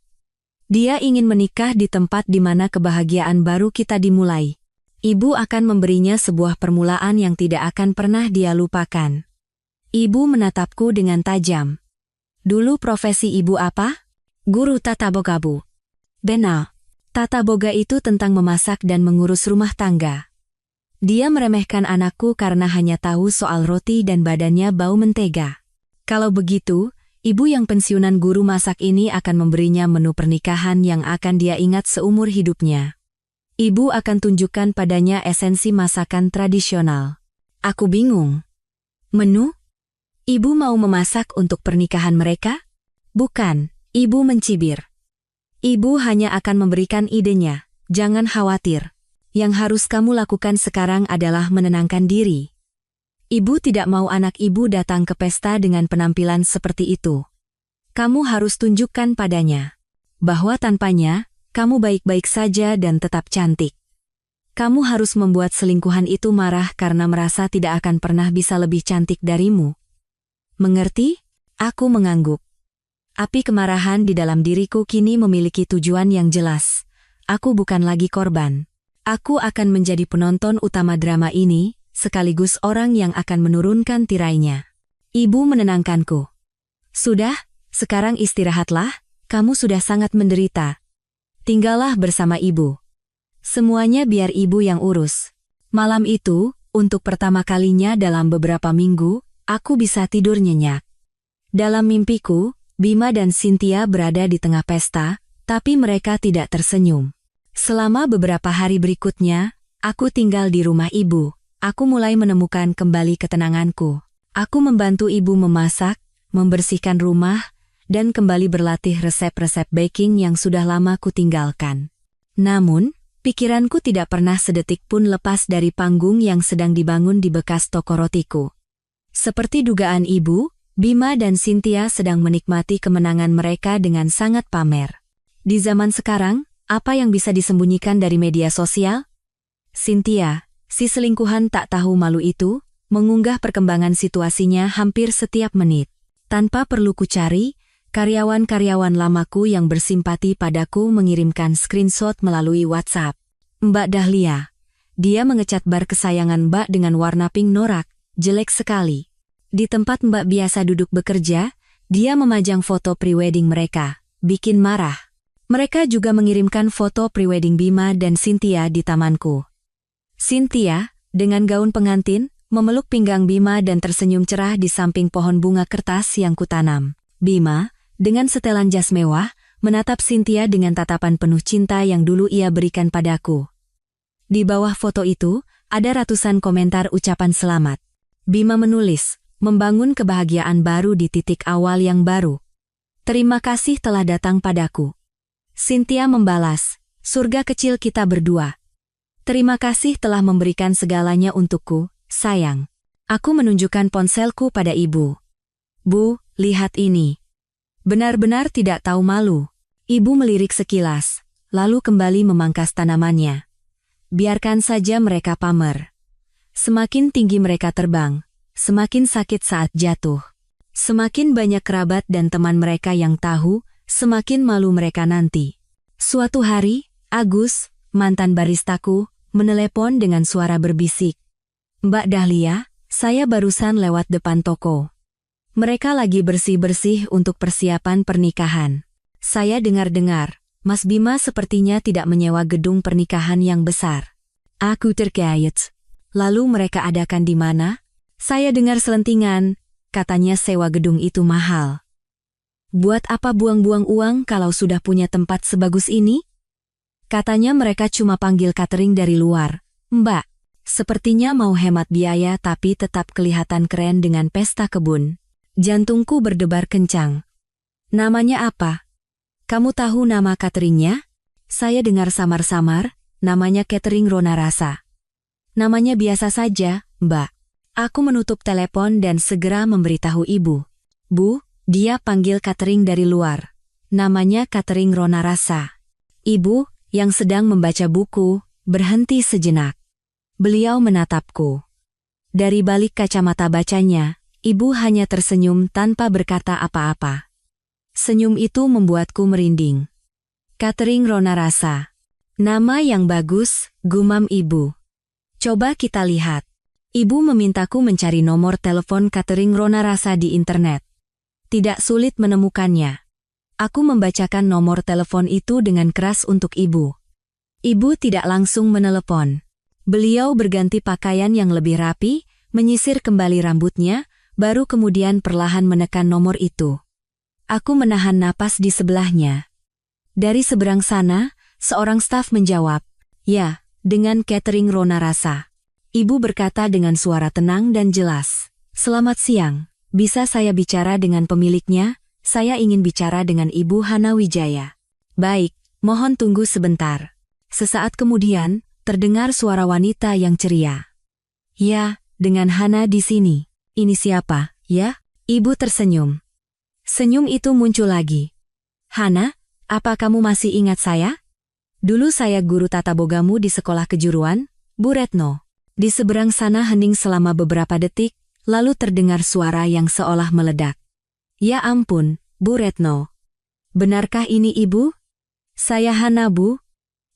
Dia ingin menikah di tempat di mana kebahagiaan baru kita dimulai. Ibu akan memberinya sebuah permulaan yang tidak akan pernah dia lupakan. Ibu menatapku dengan tajam. Dulu profesi ibu apa? Guru tata boga, Bu. Benar. Tata boga itu tentang memasak dan mengurus rumah tangga. Dia meremehkan anakku karena hanya tahu soal roti dan badannya bau mentega. Kalau begitu, ibu yang pensiunan guru masak ini akan memberinya menu pernikahan yang akan dia ingat seumur hidupnya. Ibu akan tunjukkan padanya esensi masakan tradisional. Aku bingung. Menu? Ibu mau memasak untuk pernikahan mereka? Bukan, ibu mencibir. Ibu hanya akan memberikan idenya, jangan khawatir. Yang harus kamu lakukan sekarang adalah menenangkan diri. Ibu tidak mau anak ibu datang ke pesta dengan penampilan seperti itu. Kamu harus tunjukkan padanya bahwa tanpanya, kamu baik-baik saja dan tetap cantik. Kamu harus membuat selingkuhan itu marah karena merasa tidak akan pernah bisa lebih cantik darimu. Mengerti? Aku mengangguk. Api kemarahan di dalam diriku kini memiliki tujuan yang jelas. Aku bukan lagi korban. Aku akan menjadi penonton utama drama ini, sekaligus orang yang akan menurunkan tirainya. Ibu menenangkanku. Sudah, sekarang istirahatlah, kamu sudah sangat menderita. Tinggallah bersama ibu. Semuanya biar ibu yang urus. Malam itu, untuk pertama kalinya dalam beberapa minggu, aku bisa tidur nyenyak. Dalam mimpiku, Bima dan Cynthia berada di tengah pesta, tapi mereka tidak tersenyum. Selama beberapa hari berikutnya, aku tinggal di rumah ibu. Aku mulai menemukan kembali ketenanganku. Aku membantu ibu memasak, membersihkan rumah, dan kembali berlatih resep-resep baking yang sudah lama kutinggalkan. Namun, pikiranku tidak pernah sedetik pun lepas dari panggung yang sedang dibangun di bekas toko rotiku. Seperti dugaan ibu, Bima dan Cynthia sedang menikmati kemenangan mereka dengan sangat pamer. Di zaman sekarang, apa yang bisa disembunyikan dari media sosial? Cynthia, si selingkuhan tak tahu malu itu, mengunggah perkembangan situasinya hampir setiap menit. Tanpa perlu kucari, karyawan-karyawan lamaku yang bersimpati padaku mengirimkan screenshot melalui WhatsApp. Mbak Dahlia. Dia mengecat bar kesayangan Mbak dengan warna pink norak, jelek sekali. Di tempat Mbak biasa duduk bekerja, dia memajang foto prewedding mereka, bikin marah. Mereka juga mengirimkan foto prewedding Bima dan Cynthia di tamanku. Cynthia, dengan gaun pengantin, memeluk pinggang Bima dan tersenyum cerah di samping pohon bunga kertas yang kutanam. Bima, dengan setelan jas mewah, menatap Cynthia dengan tatapan penuh cinta yang dulu ia berikan padaku. Di bawah foto itu, ada ratusan komentar ucapan selamat. Bima menulis, membangun kebahagiaan baru di titik awal yang baru. Terima kasih telah datang padaku. Cynthia membalas, surga kecil kita berdua. Terima kasih telah memberikan segalanya untukku, sayang. Aku menunjukkan ponselku pada ibu. Bu, lihat ini. Benar-benar tidak tahu malu. Ibu melirik sekilas, lalu kembali memangkas tanamannya. Biarkan saja mereka pamer. Semakin tinggi mereka terbang, semakin sakit saat jatuh. Semakin banyak kerabat dan teman mereka yang tahu, semakin malu mereka nanti. Suatu hari, Agus, mantan baristaku, menelepon dengan suara berbisik. Mbak Dahlia, saya barusan lewat depan toko. Mereka lagi bersih-bersih untuk persiapan pernikahan. Saya dengar-dengar, Mas Bima sepertinya tidak menyewa gedung pernikahan yang besar. Aku terkejut. Lalu mereka adakan di mana? Saya dengar selentingan, katanya sewa gedung itu mahal. Buat apa buang-buang uang kalau sudah punya tempat sebagus ini? Katanya mereka cuma panggil catering dari luar. Mbak, sepertinya mau hemat biaya tapi tetap kelihatan keren dengan pesta kebun. Jantungku berdebar kencang. Namanya apa? Kamu tahu nama cateringnya? Saya dengar samar-samar, namanya Catering Rona Rasa. Namanya biasa saja, Mbak. Aku menutup telepon dan segera memberitahu ibu. Bu, dia panggil catering dari luar. Namanya Catering Rona Rasa. Ibu, yang sedang membaca buku, berhenti sejenak. Beliau menatapku. Dari balik kacamata bacanya, ibu hanya tersenyum tanpa berkata apa-apa. Senyum itu membuatku merinding. Catering Rona Rasa. Nama yang bagus, gumam ibu. Coba kita lihat. Ibu memintaku mencari nomor telepon Catering Rona Rasa di internet. Tidak sulit menemukannya. Aku membacakan nomor telepon itu dengan keras untuk ibu. Ibu tidak langsung menelepon. Beliau berganti pakaian yang lebih rapi, menyisir kembali rambutnya, baru kemudian perlahan menekan nomor itu. Aku menahan napas di sebelahnya. Dari seberang sana, seorang staf menjawab, "Ya, dengan Catering Rona Rasa." Ibu berkata dengan suara tenang dan jelas, "Selamat siang, bisa saya bicara dengan pemiliknya? Saya ingin bicara dengan Ibu Hana Wijaya." "Baik, mohon tunggu sebentar." Sesaat kemudian, terdengar suara wanita yang ceria. "Ya, dengan Hana di sini." "Ini siapa, ya?" Ibu tersenyum. Senyum itu muncul lagi. "Hana, apa kamu masih ingat saya? Dulu saya guru tata bogamu di sekolah kejuruan, Bu Retno." Di seberang sana hening selama beberapa detik, lalu terdengar suara yang seolah meledak. "Ya ampun, Bu Retno. Benarkah ini ibu?" "Saya Hana, Bu."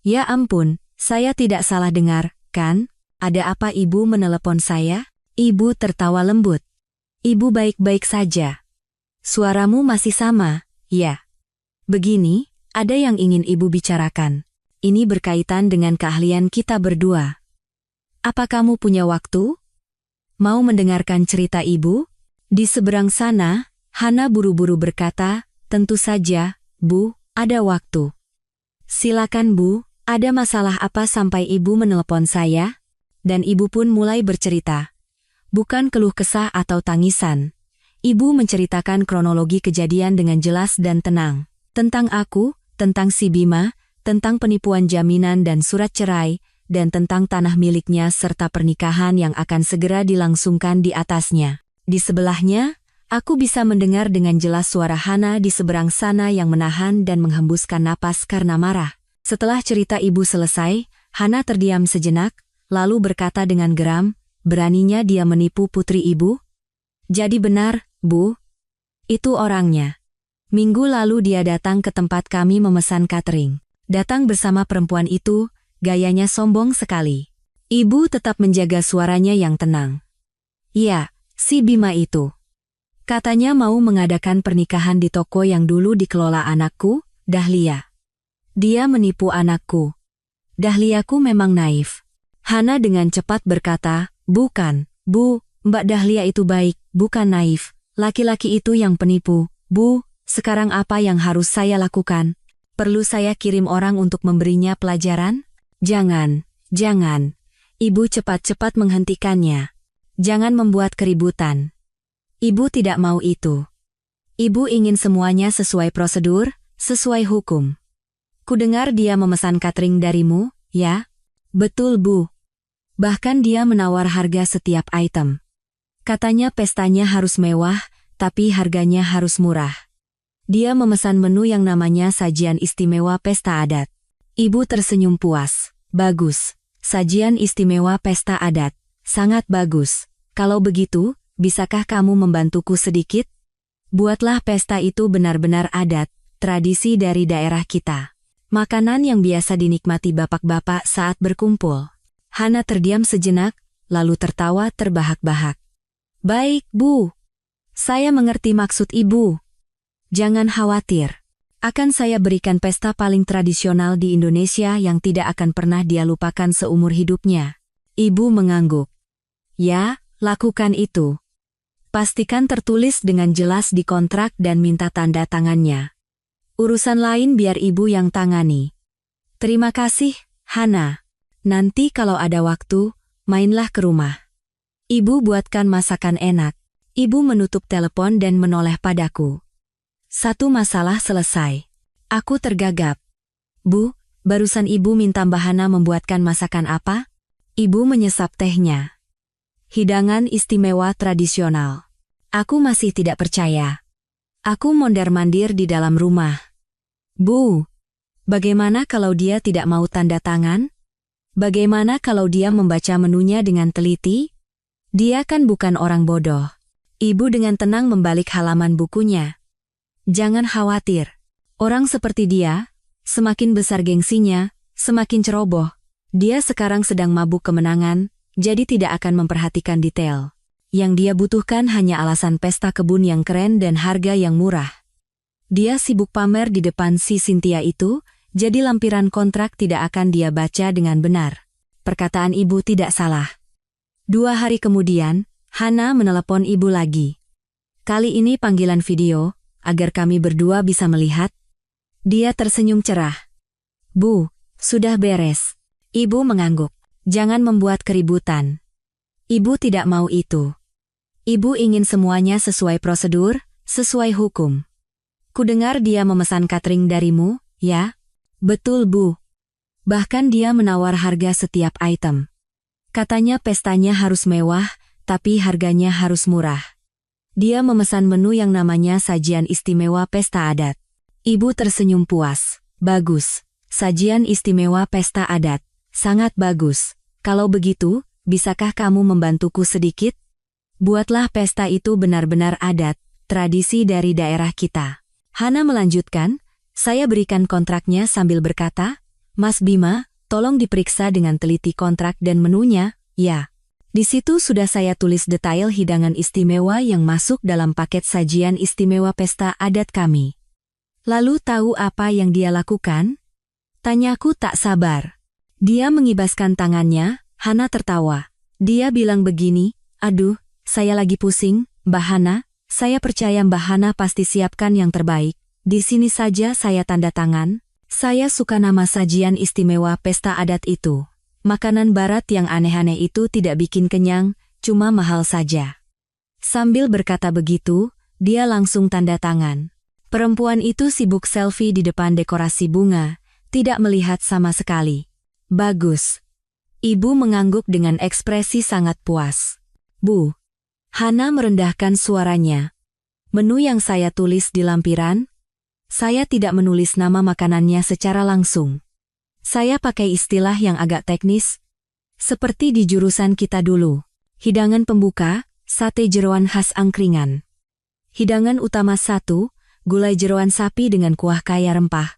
"Ya ampun, saya tidak salah dengar, kan? Ada apa ibu menelepon saya?" Ibu tertawa lembut. "Ibu baik-baik saja. Suaramu masih sama, ya. Begini, ada yang ingin ibu bicarakan. Ini berkaitan dengan keahlian kita berdua. Apa kamu punya waktu? Mau mendengarkan cerita ibu?" Di seberang sana, Hana buru-buru berkata, "Tentu saja, Bu, ada waktu." "Silakan Bu, ada masalah apa sampai ibu menelepon saya?" Dan ibu pun mulai bercerita. Bukan keluh kesah atau tangisan. Ibu menceritakan kronologi kejadian dengan jelas dan tenang. Tentang aku, tentang si Bima, tentang penipuan jaminan dan surat cerai, dan tentang tanah miliknya serta pernikahan yang akan segera dilangsungkan di atasnya. Di sebelahnya, aku bisa mendengar dengan jelas suara Hana di seberang sana yang menahan dan menghembuskan napas karena marah. Setelah cerita ibu selesai, Hana terdiam sejenak, lalu berkata dengan geram, "Beraninya dia menipu putri ibu?" "Jadi benar, Bu. Itu orangnya. Minggu lalu dia datang ke tempat kami memesan catering. Datang bersama perempuan itu, gayanya sombong sekali." Ibu tetap menjaga suaranya yang tenang. "Iya, si Bima itu. Katanya mau mengadakan pernikahan di toko yang dulu dikelola anakku, Dahlia. Dia menipu anakku. Dahliaku memang naif." Hana dengan cepat berkata, "Bukan, Bu, Mbak Dahlia itu baik, bukan naif. Laki-laki itu yang penipu. Bu, sekarang apa yang harus saya lakukan? Perlu saya kirim orang untuk memberinya pelajaran?" "Jangan, jangan." Ibu cepat-cepat menghentikannya. "Jangan membuat keributan. Ibu tidak mau itu. Ibu ingin semuanya sesuai prosedur, sesuai hukum." "Kudengar dia memesan catering darimu, ya?" "Betul, Bu. Bahkan dia menawar harga setiap item. Katanya pestanya harus mewah, tapi harganya harus murah. Dia memesan menu yang namanya sajian istimewa pesta adat." Ibu tersenyum puas. "Bagus. Sajian istimewa pesta adat. Sangat bagus. Kalau begitu, bisakah kamu membantuku sedikit? Buatlah pesta itu benar-benar adat, tradisi dari daerah kita. Makanan yang biasa dinikmati bapak-bapak saat berkumpul." Hana terdiam sejenak, lalu tertawa terbahak-bahak. "Baik, Bu. Saya mengerti maksud Ibu. Jangan khawatir. Akan saya berikan pesta paling tradisional di Indonesia yang tidak akan pernah dia lupakan seumur hidupnya. Ibu mengangguk. Ya, lakukan itu. Pastikan tertulis dengan jelas di kontrak dan minta tanda tangannya. Urusan lain biar ibu yang tangani. Terima kasih, Hana. Nanti kalau ada waktu, mainlah ke rumah. Ibu buatkan masakan enak. Ibu menutup telepon dan menoleh padaku. Satu masalah selesai. Aku tergagap. Bu, barusan ibu minta Mbak Hana membuatkan masakan apa? Ibu menyesap tehnya. Hidangan istimewa tradisional. Aku masih tidak percaya. Aku mondar-mandir di dalam rumah. Bu, bagaimana kalau dia tidak mau tanda tangan? Bagaimana kalau dia membaca menunya dengan teliti? Dia kan bukan orang bodoh. Ibu dengan tenang membalik halaman bukunya. Jangan khawatir. Orang seperti dia, semakin besar gengsinya, semakin ceroboh. Dia sekarang sedang mabuk kemenangan, jadi tidak akan memperhatikan detail. Yang dia butuhkan hanya alasan pesta kebun yang keren dan harga yang murah. Dia sibuk pamer di depan si Cynthia itu, jadi lampiran kontrak tidak akan dia baca dengan benar. Perkataan ibu tidak salah. 2 hari kemudian, Hana menelepon ibu lagi. Kali ini panggilan video, agar kami berdua bisa melihat. Dia tersenyum cerah. Bu, sudah beres. Ibu mengangguk. Jangan membuat keributan. Ibu tidak mau itu. Ibu ingin semuanya sesuai prosedur, sesuai hukum. Kudengar dia memesan catering darimu, ya? Betul, Bu. Bahkan dia menawar harga setiap item. Katanya pestanya harus mewah, tapi harganya harus murah. Dia memesan menu yang namanya sajian istimewa pesta adat. Ibu tersenyum puas. Bagus. Sajian istimewa pesta adat. Sangat bagus. Kalau begitu, bisakah kamu membantuku sedikit? Buatlah pesta itu benar-benar adat, tradisi dari daerah kita. Hana melanjutkan, saya berikan kontraknya sambil berkata, Mas Bima, tolong diperiksa dengan teliti kontrak dan menunya, ya. Di situ sudah saya tulis detail hidangan istimewa yang masuk dalam paket sajian istimewa pesta adat kami. Lalu tahu apa yang dia lakukan? Tanyaku tak sabar. Dia mengibaskan tangannya, Hana tertawa. Dia bilang begini, aduh, saya lagi pusing, Mbak Hana, saya percaya Mbak Hana pasti siapkan yang terbaik. Di sini saja saya tanda tangan. Saya suka nama sajian istimewa pesta adat itu. Makanan barat yang aneh-aneh itu tidak bikin kenyang, cuma mahal saja. Sambil berkata begitu, dia langsung tanda tangan. Perempuan itu sibuk selfie di depan dekorasi bunga, tidak melihat sama sekali. Bagus. Ibu mengangguk dengan ekspresi sangat puas. Bu. Hana merendahkan suaranya. Menu yang saya tulis di lampiran, saya tidak menulis nama makanannya secara langsung. Saya pakai istilah yang agak teknis, seperti di jurusan kita dulu. Hidangan pembuka, sate jeroan khas angkringan. Hidangan utama 1, gulai jeroan sapi dengan kuah kaya rempah.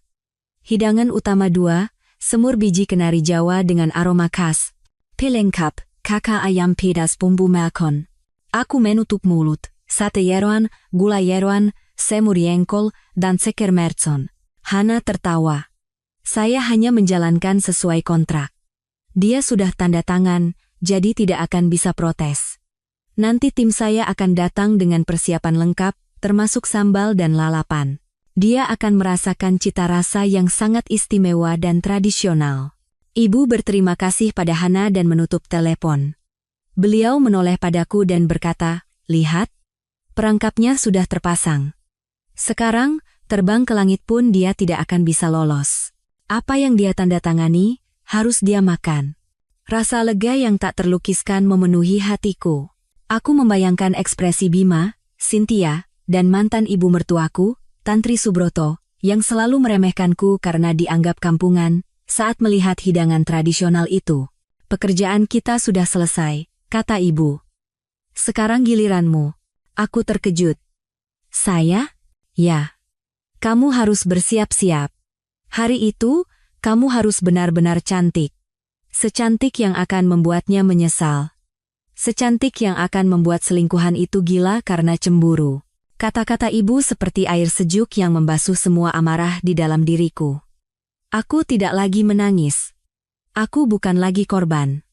Hidangan utama 2, semur biji kenari Jawa dengan aroma khas. Pelengkap, kakak ayam pedas bumbu makon. Aku menutup mulut, sate jeroan, gulai jeroan, semur jengkol, dan ceker mercon. Hana tertawa. Saya hanya menjalankan sesuai kontrak. Dia sudah tanda tangan, jadi tidak akan bisa protes. Nanti tim saya akan datang dengan persiapan lengkap, termasuk sambal dan lalapan. Dia akan merasakan cita rasa yang sangat istimewa dan tradisional. Ibu berterima kasih pada Hana dan menutup telepon. Beliau menoleh padaku dan berkata, lihat, perangkapnya sudah terpasang. Sekarang, terbang ke langit pun dia tidak akan bisa lolos. Apa yang dia tanda tangani, harus dia makan. Rasa lega yang tak terlukiskan memenuhi hatiku. Aku membayangkan ekspresi Bima, Cynthia, dan mantan ibu mertuaku, Tantri Subroto, yang selalu meremehkanku karena dianggap kampungan, saat melihat hidangan tradisional itu. Pekerjaan kita sudah selesai, kata ibu. Sekarang giliranmu. Aku terkejut. Saya? Ya. Kamu harus bersiap-siap. Hari itu, kamu harus benar-benar cantik. Secantik yang akan membuatnya menyesal. Secantik yang akan membuat selingkuhan itu gila karena cemburu. Kata-kata ibu seperti air sejuk yang membasuh semua amarah di dalam diriku. Aku tidak lagi menangis. Aku bukan lagi korban.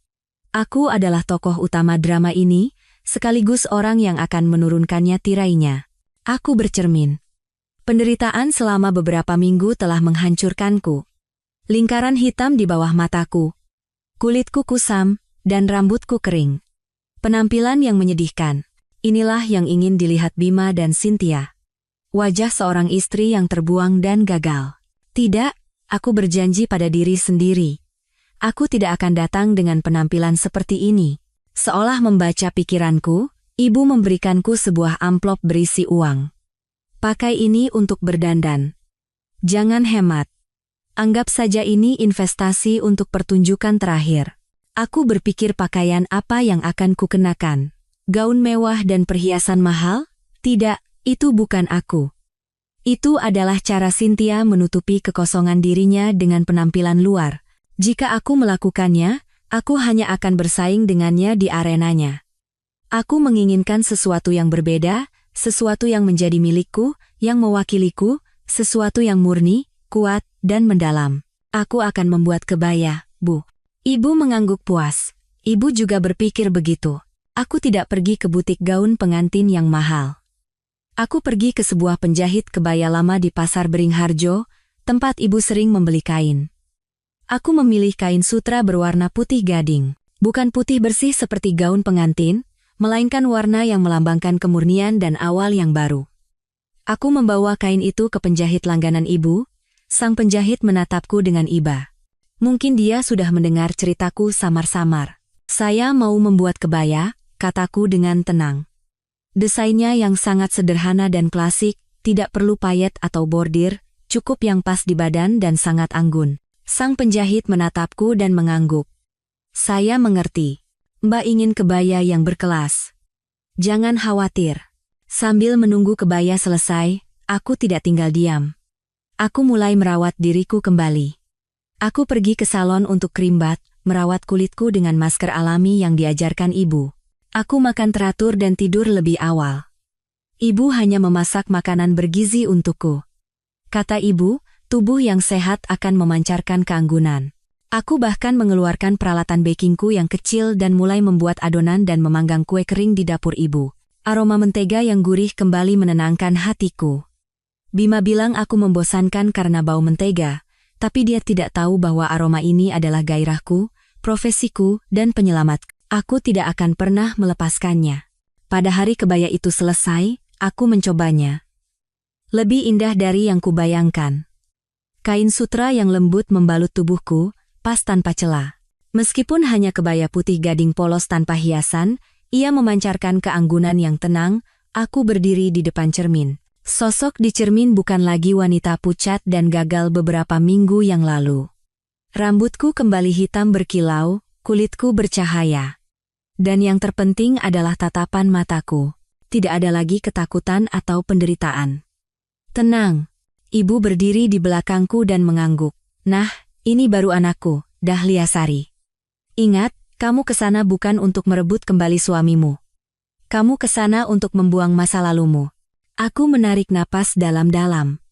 Aku adalah tokoh utama drama ini, sekaligus orang yang akan menurunkannya tirainya. Aku bercermin. Penderitaan selama beberapa minggu telah menghancurkanku. Lingkaran hitam di bawah mataku. Kulitku kusam, dan rambutku kering. Penampilan yang menyedihkan. Inilah yang ingin dilihat Bima dan Cynthia. Wajah seorang istri yang terbuang dan gagal. Tidak, aku berjanji pada diri sendiri. Aku tidak akan datang dengan penampilan seperti ini. Seolah membaca pikiranku, ibu memberikanku sebuah amplop berisi uang. Pakai ini untuk berdandan. Jangan hemat. Anggap saja ini investasi untuk pertunjukan terakhir. Aku berpikir pakaian apa yang akan kukenakan. Gaun mewah dan perhiasan mahal? Tidak, itu bukan aku. Itu adalah cara Cynthia menutupi kekosongan dirinya dengan penampilan luar. Jika aku melakukannya, aku hanya akan bersaing dengannya di arenanya. Aku menginginkan sesuatu yang berbeda, sesuatu yang menjadi milikku, yang mewakiliku, sesuatu yang murni, kuat, dan mendalam. Aku akan membuat kebaya, Bu. Ibu mengangguk puas. Ibu juga berpikir begitu. Aku tidak pergi ke butik gaun pengantin yang mahal. Aku pergi ke sebuah penjahit kebaya lama di Pasar Beringharjo, tempat ibu sering membeli kain. Aku memilih kain sutra berwarna putih gading. Bukan putih bersih seperti gaun pengantin, melainkan warna yang melambangkan kemurnian dan awal yang baru. Aku membawa kain itu ke penjahit langganan ibu. Sang penjahit menatapku dengan iba. Mungkin dia sudah mendengar ceritaku samar-samar. Saya mau membuat kebaya, kataku dengan tenang. Desainnya yang sangat sederhana dan klasik, tidak perlu payet atau bordir, cukup yang pas di badan dan sangat anggun. Sang penjahit menatapku dan mengangguk. Saya mengerti. Mbak ingin kebaya yang berkelas. Jangan khawatir. Sambil menunggu kebaya selesai, aku tidak tinggal diam. Aku mulai merawat diriku kembali. Aku pergi ke salon untuk krimbat, merawat kulitku dengan masker alami yang diajarkan ibu. Aku makan teratur dan tidur lebih awal. Ibu hanya memasak makanan bergizi untukku. Kata ibu, tubuh yang sehat akan memancarkan keanggunan. Aku bahkan mengeluarkan peralatan bakingku yang kecil dan mulai membuat adonan dan memanggang kue kering di dapur ibu. Aroma mentega yang gurih kembali menenangkan hatiku. Bima bilang aku membosankan karena bau mentega, tapi dia tidak tahu bahwa aroma ini adalah gairahku, profesiku, dan penyelamat. Aku tidak akan pernah melepaskannya. Pada hari kebaya itu selesai, aku mencobanya. Lebih indah dari yang kubayangkan. Kain sutra yang lembut membalut tubuhku, pas tanpa celah. Meskipun hanya kebaya putih gading polos tanpa hiasan, ia memancarkan keanggunan yang tenang. Aku berdiri di depan cermin. Sosok di cermin bukan lagi wanita pucat dan gagal beberapa minggu yang lalu. Rambutku kembali hitam berkilau, kulitku bercahaya. Dan yang terpenting adalah tatapan mataku. Tidak ada lagi ketakutan atau penderitaan. Tenang. Ibu berdiri di belakangku dan mengangguk. Nah, ini baru anakku, Dahlia Sari. Ingat, kamu kesana bukan untuk merebut kembali suamimu. Kamu kesana untuk membuang masa lalumu. Aku menarik napas dalam-dalam.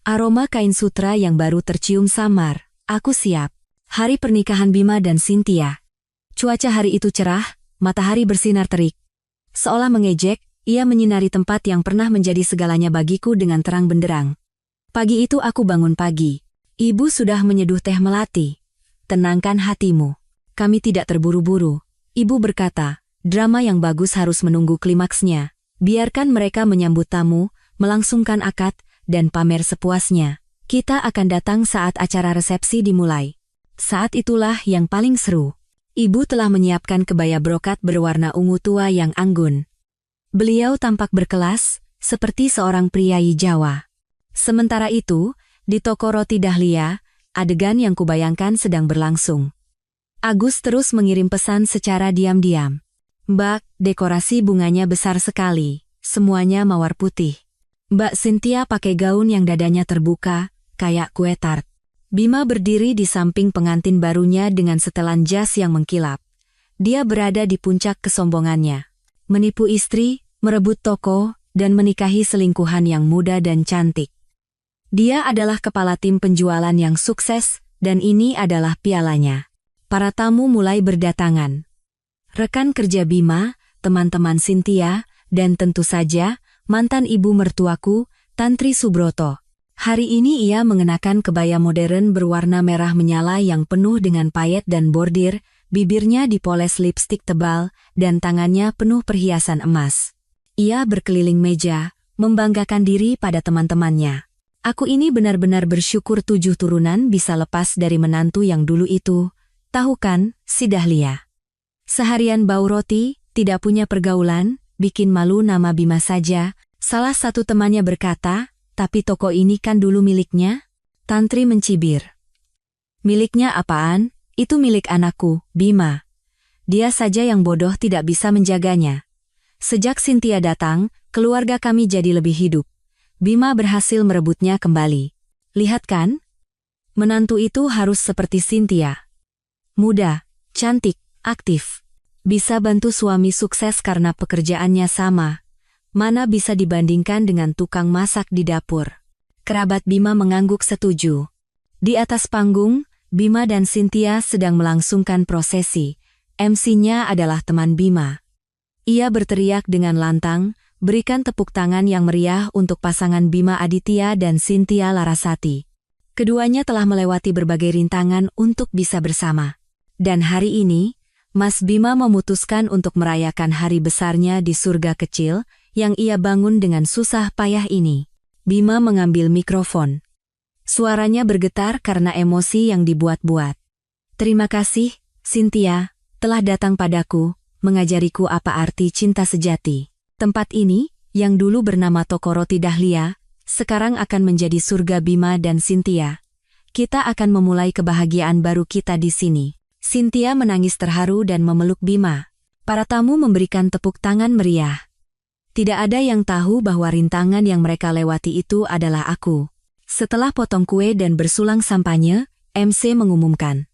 Aroma kain sutra yang baru tercium samar. Aku siap. Hari pernikahan Bima dan Cynthia. Cuaca hari itu cerah, matahari bersinar terik. Seolah mengejek, ia menyinari tempat yang pernah menjadi segalanya bagiku dengan terang benderang. Pagi itu aku bangun pagi. Ibu sudah menyeduh teh melati. Tenangkan hatimu. Kami tidak terburu-buru. Ibu berkata, drama yang bagus harus menunggu klimaksnya. Biarkan mereka menyambut tamu, melangsungkan akad, dan pamer sepuasnya. Kita akan datang saat acara resepsi dimulai. Saat itulah yang paling seru. Ibu telah menyiapkan kebaya brokat berwarna ungu tua yang anggun. Beliau tampak berkelas, seperti seorang priayi Jawa. Sementara itu, di toko roti Dahlia, adegan yang kubayangkan sedang berlangsung. Agus terus mengirim pesan secara diam-diam. Mbak, dekorasi bunganya besar sekali, semuanya mawar putih. Mbak Cynthia pakai gaun yang dadanya terbuka, kayak kue tart. Bima berdiri di samping pengantin barunya dengan setelan jas yang mengkilap. Dia berada di puncak kesombongannya. Menipu istri, merebut toko, dan menikahi selingkuhan yang muda dan cantik. Dia adalah kepala tim penjualan yang sukses, dan ini adalah pialanya. Para tamu mulai berdatangan. Rekan kerja Bima, teman-teman Cynthia, dan tentu saja, mantan ibu mertuaku, Tantri Subroto. Hari ini ia mengenakan kebaya modern berwarna merah menyala yang penuh dengan payet dan bordir, bibirnya dipoles lipstik tebal, dan tangannya penuh perhiasan emas. Ia berkeliling meja, membanggakan diri pada teman-temannya. Aku ini benar-benar bersyukur 7 turunan bisa lepas dari menantu yang dulu itu. Tahu kan, si Dahlia. Seharian bau roti, tidak punya pergaulan, bikin malu nama Bima saja. Salah satu temannya berkata, tapi toko ini kan dulu miliknya? Tantri mencibir. Miliknya apaan? Itu milik anakku, Bima. Dia saja yang bodoh tidak bisa menjaganya. Sejak Cynthia datang, keluarga kami jadi lebih hidup. Bima berhasil merebutnya kembali. Lihat kan? Menantu itu harus seperti Cynthia. Muda, cantik, aktif. Bisa bantu suami sukses karena pekerjaannya sama. Mana bisa dibandingkan dengan tukang masak di dapur. Kerabat Bima mengangguk setuju. Di atas panggung, Bima dan Cynthia sedang melangsungkan prosesi. MC-nya adalah teman Bima. Ia berteriak dengan lantang, berikan tepuk tangan yang meriah untuk pasangan Bima Aditya dan Cynthia Larasati. Keduanya telah melewati berbagai rintangan untuk bisa bersama. Dan hari ini, Mas Bima memutuskan untuk merayakan hari besarnya di surga kecil yang ia bangun dengan susah payah ini. Bima mengambil mikrofon. Suaranya bergetar karena emosi yang dibuat-buat. Terima kasih, Cynthia, telah datang padaku, mengajariku apa arti cinta sejati. Tempat ini, yang dulu bernama Toko Roti Dahlia, sekarang akan menjadi surga Bima dan Cynthia. Kita akan memulai kebahagiaan baru kita di sini. Cynthia menangis terharu dan memeluk Bima. Para tamu memberikan tepuk tangan meriah. Tidak ada yang tahu bahwa rintangan yang mereka lewati itu adalah aku. Setelah potong kue dan bersulang sampanye, MC mengumumkan.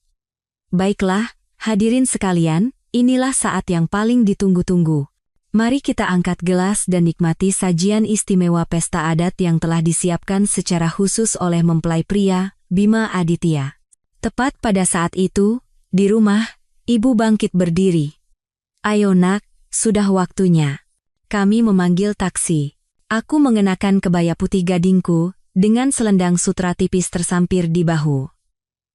Baiklah, hadirin sekalian, inilah saat yang paling ditunggu-tunggu. Mari kita angkat gelas dan nikmati sajian istimewa pesta adat yang telah disiapkan secara khusus oleh mempelai pria, Bima Aditya. Tepat pada saat itu, di rumah, ibu bangkit berdiri. Ayo nak, sudah waktunya. Kami memanggil taksi. Aku mengenakan kebaya putih gadingku, dengan selendang sutra tipis tersampir di bahu.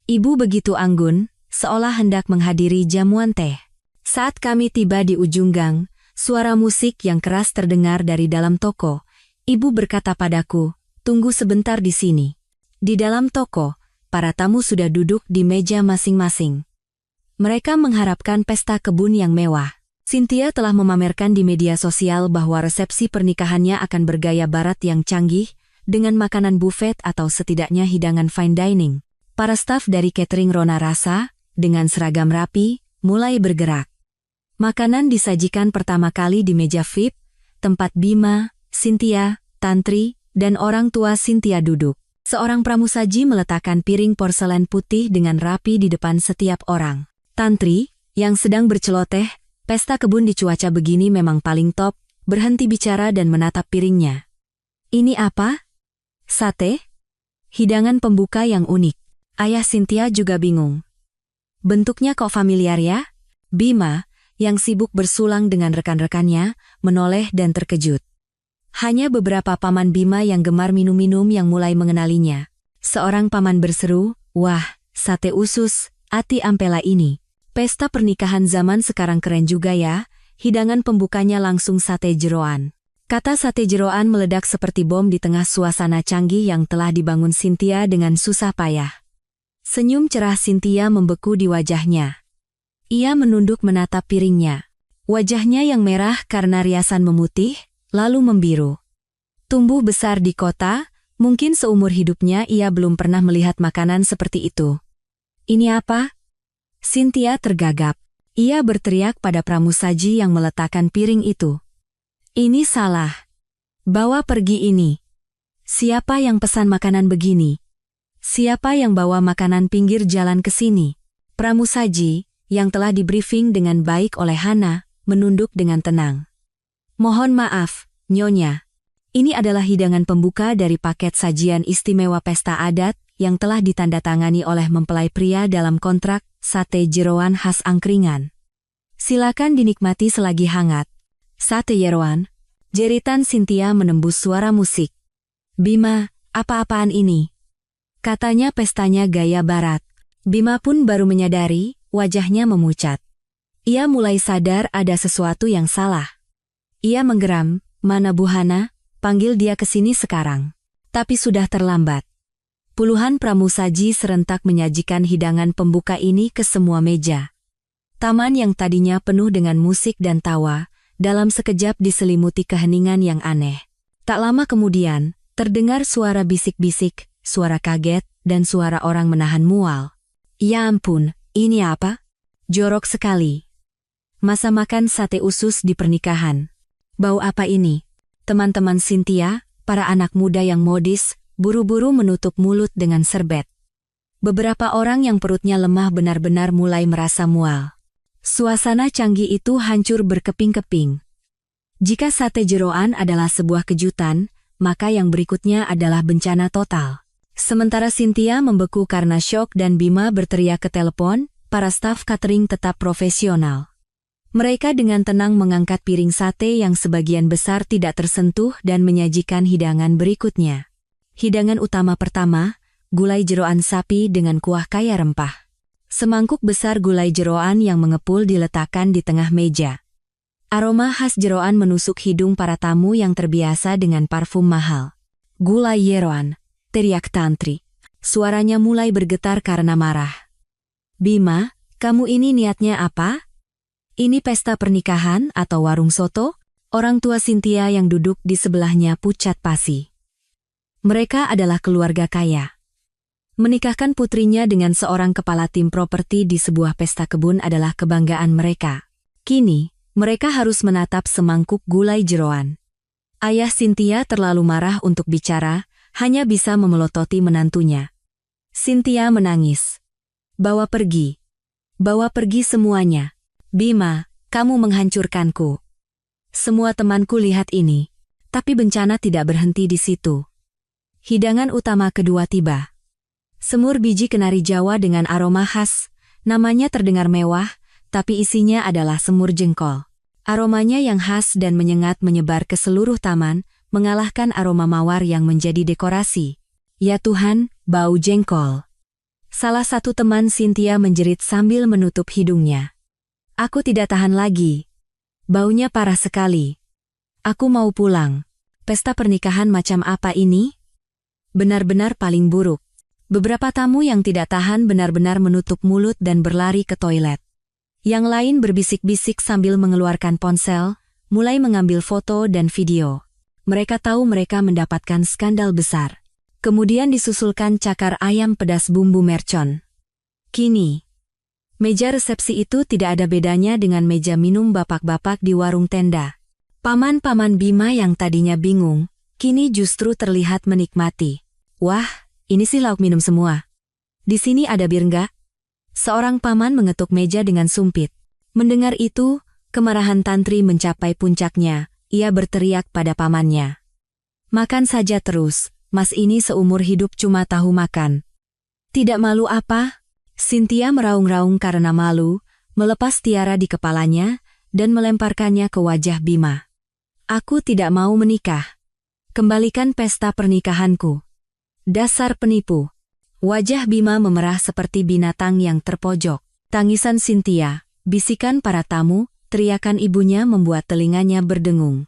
Ibu begitu anggun, seolah hendak menghadiri jamuan teh. Saat kami tiba di ujung gang, suara musik yang keras terdengar dari dalam toko. Ibu berkata padaku, tunggu sebentar di sini. Di dalam toko, para tamu sudah duduk di meja masing-masing. Mereka mengharapkan pesta kebun yang mewah. Cynthia telah memamerkan di media sosial bahwa resepsi pernikahannya akan bergaya barat yang canggih, dengan makanan buffet atau setidaknya hidangan fine dining. Para staf dari catering Rona Rasa, dengan seragam rapi, mulai bergerak. Makanan disajikan pertama kali di meja VIP, tempat Bima, Cynthia, Tantri, dan orang tua Cynthia duduk. Seorang pramusaji meletakkan piring porselen putih dengan rapi di depan setiap orang. Tantri, yang sedang berceloteh, pesta kebun di cuaca begini memang paling top, berhenti bicara dan menatap piringnya. Ini apa? Sate? Hidangan pembuka yang unik. Ayah Cynthia juga bingung. Bentuknya kok familiar ya? Bima, yang sibuk bersulang dengan rekan-rekannya, menoleh dan terkejut. Hanya beberapa paman Bima yang gemar minum-minum yang mulai mengenalinya. Seorang paman berseru, wah, sate usus, ati ampela ini. Pesta pernikahan zaman sekarang keren juga ya, hidangan pembukanya langsung sate jeroan. Kata sate jeroan meledak seperti bom di tengah suasana canggih yang telah dibangun Cynthia dengan susah payah. Senyum cerah Cynthia membeku di wajahnya. Ia menunduk menatap piringnya. Wajahnya yang merah karena riasan memutih, lalu membiru. Tumbuh besar di kota, mungkin seumur hidupnya ia belum pernah melihat makanan seperti itu. Ini apa? Cynthia tergagap. Ia berteriak pada pramusaji yang meletakkan piring itu. Ini salah. Bawa pergi ini. Siapa yang pesan makanan begini? Siapa yang bawa makanan pinggir jalan ke sini? Pramusaji, yang telah di-briefing dengan baik oleh Hana, menunduk dengan tenang. Mohon maaf, Nyonya, Ini adalah hidangan pembuka dari paket sajian istimewa pesta adat yang telah ditandatangani oleh mempelai pria dalam kontrak sate jeroan khas angkringan. Silakan dinikmati selagi hangat. Sate jeroan, jeritan Cynthia menembus suara musik. Bima, apa-apaan ini? Katanya pestanya gaya barat. Bima pun baru menyadari, wajahnya memucat. Ia mulai sadar ada sesuatu yang salah. Ia menggeram, mana Bu Hana? Panggil dia ke sini sekarang. Tapi sudah terlambat. Puluhan pramusaji serentak menyajikan hidangan pembuka ini ke semua meja. Taman yang tadinya penuh dengan musik dan tawa, dalam sekejap diselimuti keheningan yang aneh. Tak lama kemudian, terdengar suara bisik-bisik, suara kaget, dan suara orang menahan mual. Ya ampun, ini apa? Jorok sekali. Masa makan sate usus di pernikahan. Bau apa ini? Teman-teman Cynthia, para anak muda yang modis, buru-buru menutup mulut dengan serbet. Beberapa orang yang perutnya lemah benar-benar mulai merasa mual. Suasana canggih itu hancur berkeping-keping. Jika sate jeroan adalah sebuah kejutan, maka yang berikutnya adalah bencana total. Sementara Cynthia membeku karena syok dan Bima berteriak ke telepon, para staf catering tetap profesional. Mereka dengan tenang mengangkat piring sate yang sebagian besar tidak tersentuh dan menyajikan hidangan berikutnya. Hidangan utama pertama, gulai jeroan sapi dengan kuah kaya rempah. Semangkuk besar gulai jeroan yang mengepul diletakkan di tengah meja. Aroma khas jeroan menusuk hidung para tamu yang terbiasa dengan parfum mahal. Gulai jeroan, teriak Tantri. Suaranya mulai bergetar karena marah. Bima, kamu ini niatnya apa? Ini pesta pernikahan atau warung soto? Orang tua Cynthia yang duduk di sebelahnya pucat pasi. Mereka adalah keluarga kaya. Menikahkan putrinya dengan seorang kepala tim properti di sebuah pesta kebun adalah kebanggaan mereka. Kini, mereka harus menatap semangkuk gulai jeroan. Ayah Cynthia terlalu marah untuk bicara, hanya bisa memelototi menantunya. Cynthia menangis. Bawa pergi. Bawa pergi semuanya. Bima, kamu menghancurkanku. Semua temanku lihat ini. Tapi bencana tidak berhenti di situ. Hidangan utama kedua tiba. Semur biji kenari Jawa dengan aroma khas. Namanya terdengar mewah, tapi isinya adalah semur jengkol. Aromanya yang khas dan menyengat menyebar ke seluruh taman, mengalahkan aroma mawar yang menjadi dekorasi. Ya Tuhan, bau jengkol. Salah satu teman Cynthia menjerit sambil menutup hidungnya. Aku tidak tahan lagi. Baunya parah sekali. Aku mau pulang. Pesta pernikahan macam apa ini? Benar-benar paling buruk. Beberapa tamu yang tidak tahan benar-benar menutup mulut dan berlari ke toilet. Yang lain berbisik-bisik sambil mengeluarkan ponsel, mulai mengambil foto dan video. Mereka tahu mereka mendapatkan skandal besar. Kemudian disusulkan cakar ayam pedas bumbu mercon. Kini, meja resepsi itu tidak ada bedanya dengan meja minum bapak-bapak di warung tenda. Paman-paman Bima yang tadinya bingung, kini justru terlihat menikmati. Wah, ini sih lauk minum semua. Di sini ada bir enggak? Seorang paman mengetuk meja dengan sumpit. Mendengar itu, kemarahan Tantri mencapai puncaknya. Ia berteriak pada pamannya. Makan saja terus, mas ini seumur hidup cuma tahu makan. Tidak malu apa? Cynthia meraung-raung karena malu, melepas tiara di kepalanya, dan melemparkannya ke wajah Bima. Aku tidak mau menikah. Kembalikan pesta pernikahanku. Dasar penipu. Wajah Bima memerah seperti binatang yang terpojok. Tangisan Cynthia, bisikan para tamu, teriakan ibunya membuat telinganya berdengung.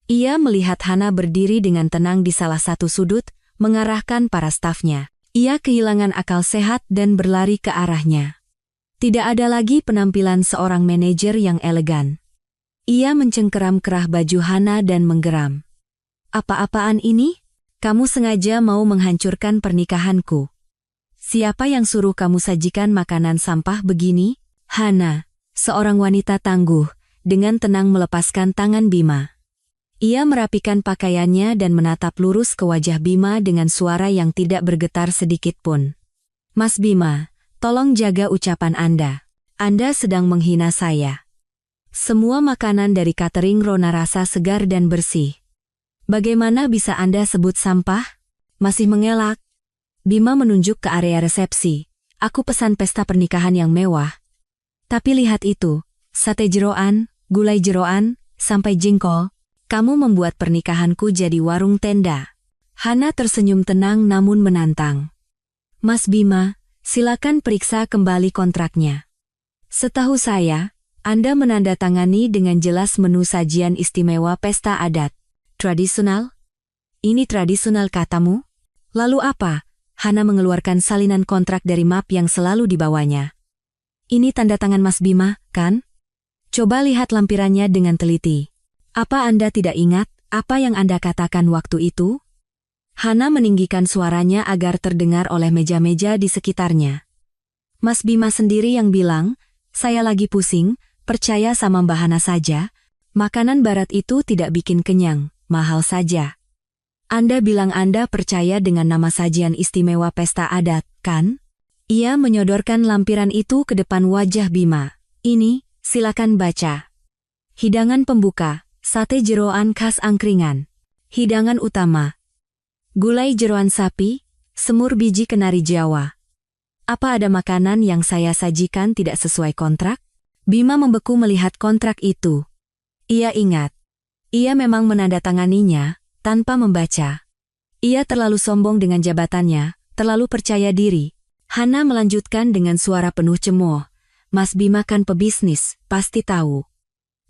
Ia melihat Hana berdiri dengan tenang di salah satu sudut, mengarahkan para stafnya. Ia kehilangan akal sehat dan berlari ke arahnya. Tidak ada lagi penampilan seorang manajer yang elegan. Ia mencengkeram kerah baju Hana dan menggeram. Apa-apaan ini? Kamu sengaja mau menghancurkan pernikahanku. Siapa yang suruh kamu sajikan makanan sampah begini? Hana, seorang wanita tangguh, dengan tenang melepaskan tangan Bima. Ia merapikan pakaiannya dan menatap lurus ke wajah Bima dengan suara yang tidak bergetar sedikit pun. Mas Bima, tolong jaga ucapan Anda. Anda sedang menghina saya. Semua makanan dari catering Rona rasa segar dan bersih. Bagaimana bisa Anda sebut sampah? Masih mengelak. Bima menunjuk ke area resepsi. Aku pesan pesta pernikahan yang mewah. Tapi lihat itu, sate jeroan, gulai jeroan, sampai jengkol. Kamu membuat pernikahanku jadi warung tenda. Hana tersenyum tenang namun menantang. Mas Bima, silakan periksa kembali kontraknya. Setahu saya, Anda menandatangani dengan jelas menu sajian istimewa pesta adat. Tradisional? Ini tradisional katamu? Lalu apa? Hana mengeluarkan salinan kontrak dari map yang selalu dibawanya. Ini tanda tangan Mas Bima, kan? Coba lihat lampirannya dengan teliti. Apa Anda tidak ingat apa yang Anda katakan waktu itu? Hana meninggikan suaranya agar terdengar oleh meja-meja di sekitarnya. Mas Bima sendiri yang bilang, saya lagi pusing, percaya sama Mbak Hana saja, makanan barat itu tidak bikin kenyang, mahal saja. Anda bilang Anda percaya dengan nama sajian istimewa pesta adat, kan? Ia menyodorkan lampiran itu ke depan wajah Bima. Ini, silakan baca. Hidangan pembuka, sate jeroan khas angkringan. Hidangan utama, gulai jeroan sapi, semur biji kenari Jawa. Apa ada makanan yang saya sajikan tidak sesuai kontrak? Bima membeku melihat kontrak itu. Ia ingat. Ia memang menandatanganinya, tanpa membaca. Ia terlalu sombong dengan jabatannya, terlalu percaya diri. Hana melanjutkan dengan suara penuh cemooh. Mas Bima kan pebisnis, pasti tahu.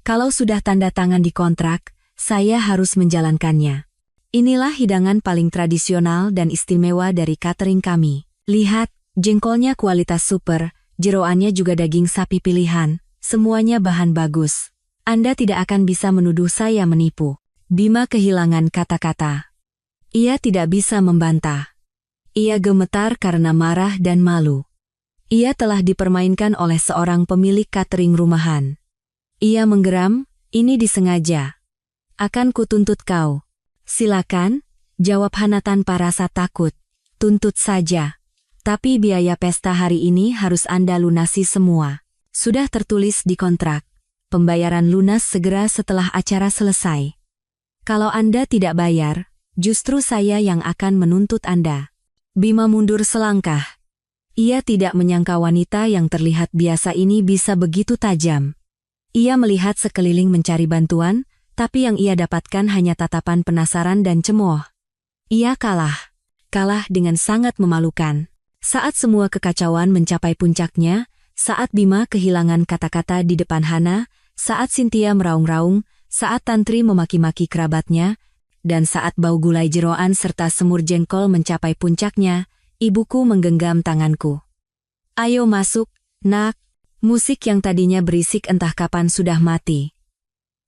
Kalau sudah tanda tangan di kontrak, saya harus menjalankannya. Inilah hidangan paling tradisional dan istimewa dari catering kami. Lihat, jengkolnya kualitas super, jeroannya juga daging sapi pilihan, semuanya bahan bagus. Anda tidak akan bisa menuduh saya menipu. Bima kehilangan kata-kata. Ia tidak bisa membantah. Ia gemetar karena marah dan malu. Ia telah dipermainkan oleh seorang pemilik catering rumahan. Ia menggeram, ini disengaja. Akan kutuntut kau. Silakan, jawab Hana tanpa rasa takut. Tuntut saja. Tapi biaya pesta hari ini harus Anda lunasi semua. Sudah tertulis di kontrak. Pembayaran lunas segera setelah acara selesai. Kalau Anda tidak bayar, justru saya yang akan menuntut Anda. Bima mundur selangkah. Ia tidak menyangka wanita yang terlihat biasa ini bisa begitu tajam. Ia melihat sekeliling mencari bantuan, tapi yang ia dapatkan hanya tatapan penasaran dan cemooh. Ia kalah. Kalah dengan sangat memalukan. Saat semua kekacauan mencapai puncaknya, saat Bima kehilangan kata-kata di depan Hana, saat Cynthia meraung-raung, saat Tantri memaki-maki kerabatnya, dan saat bau gulai jeroan serta semur jengkol mencapai puncaknya, ibuku menggenggam tanganku. Ayo masuk, nak. Musik yang tadinya berisik entah kapan sudah mati.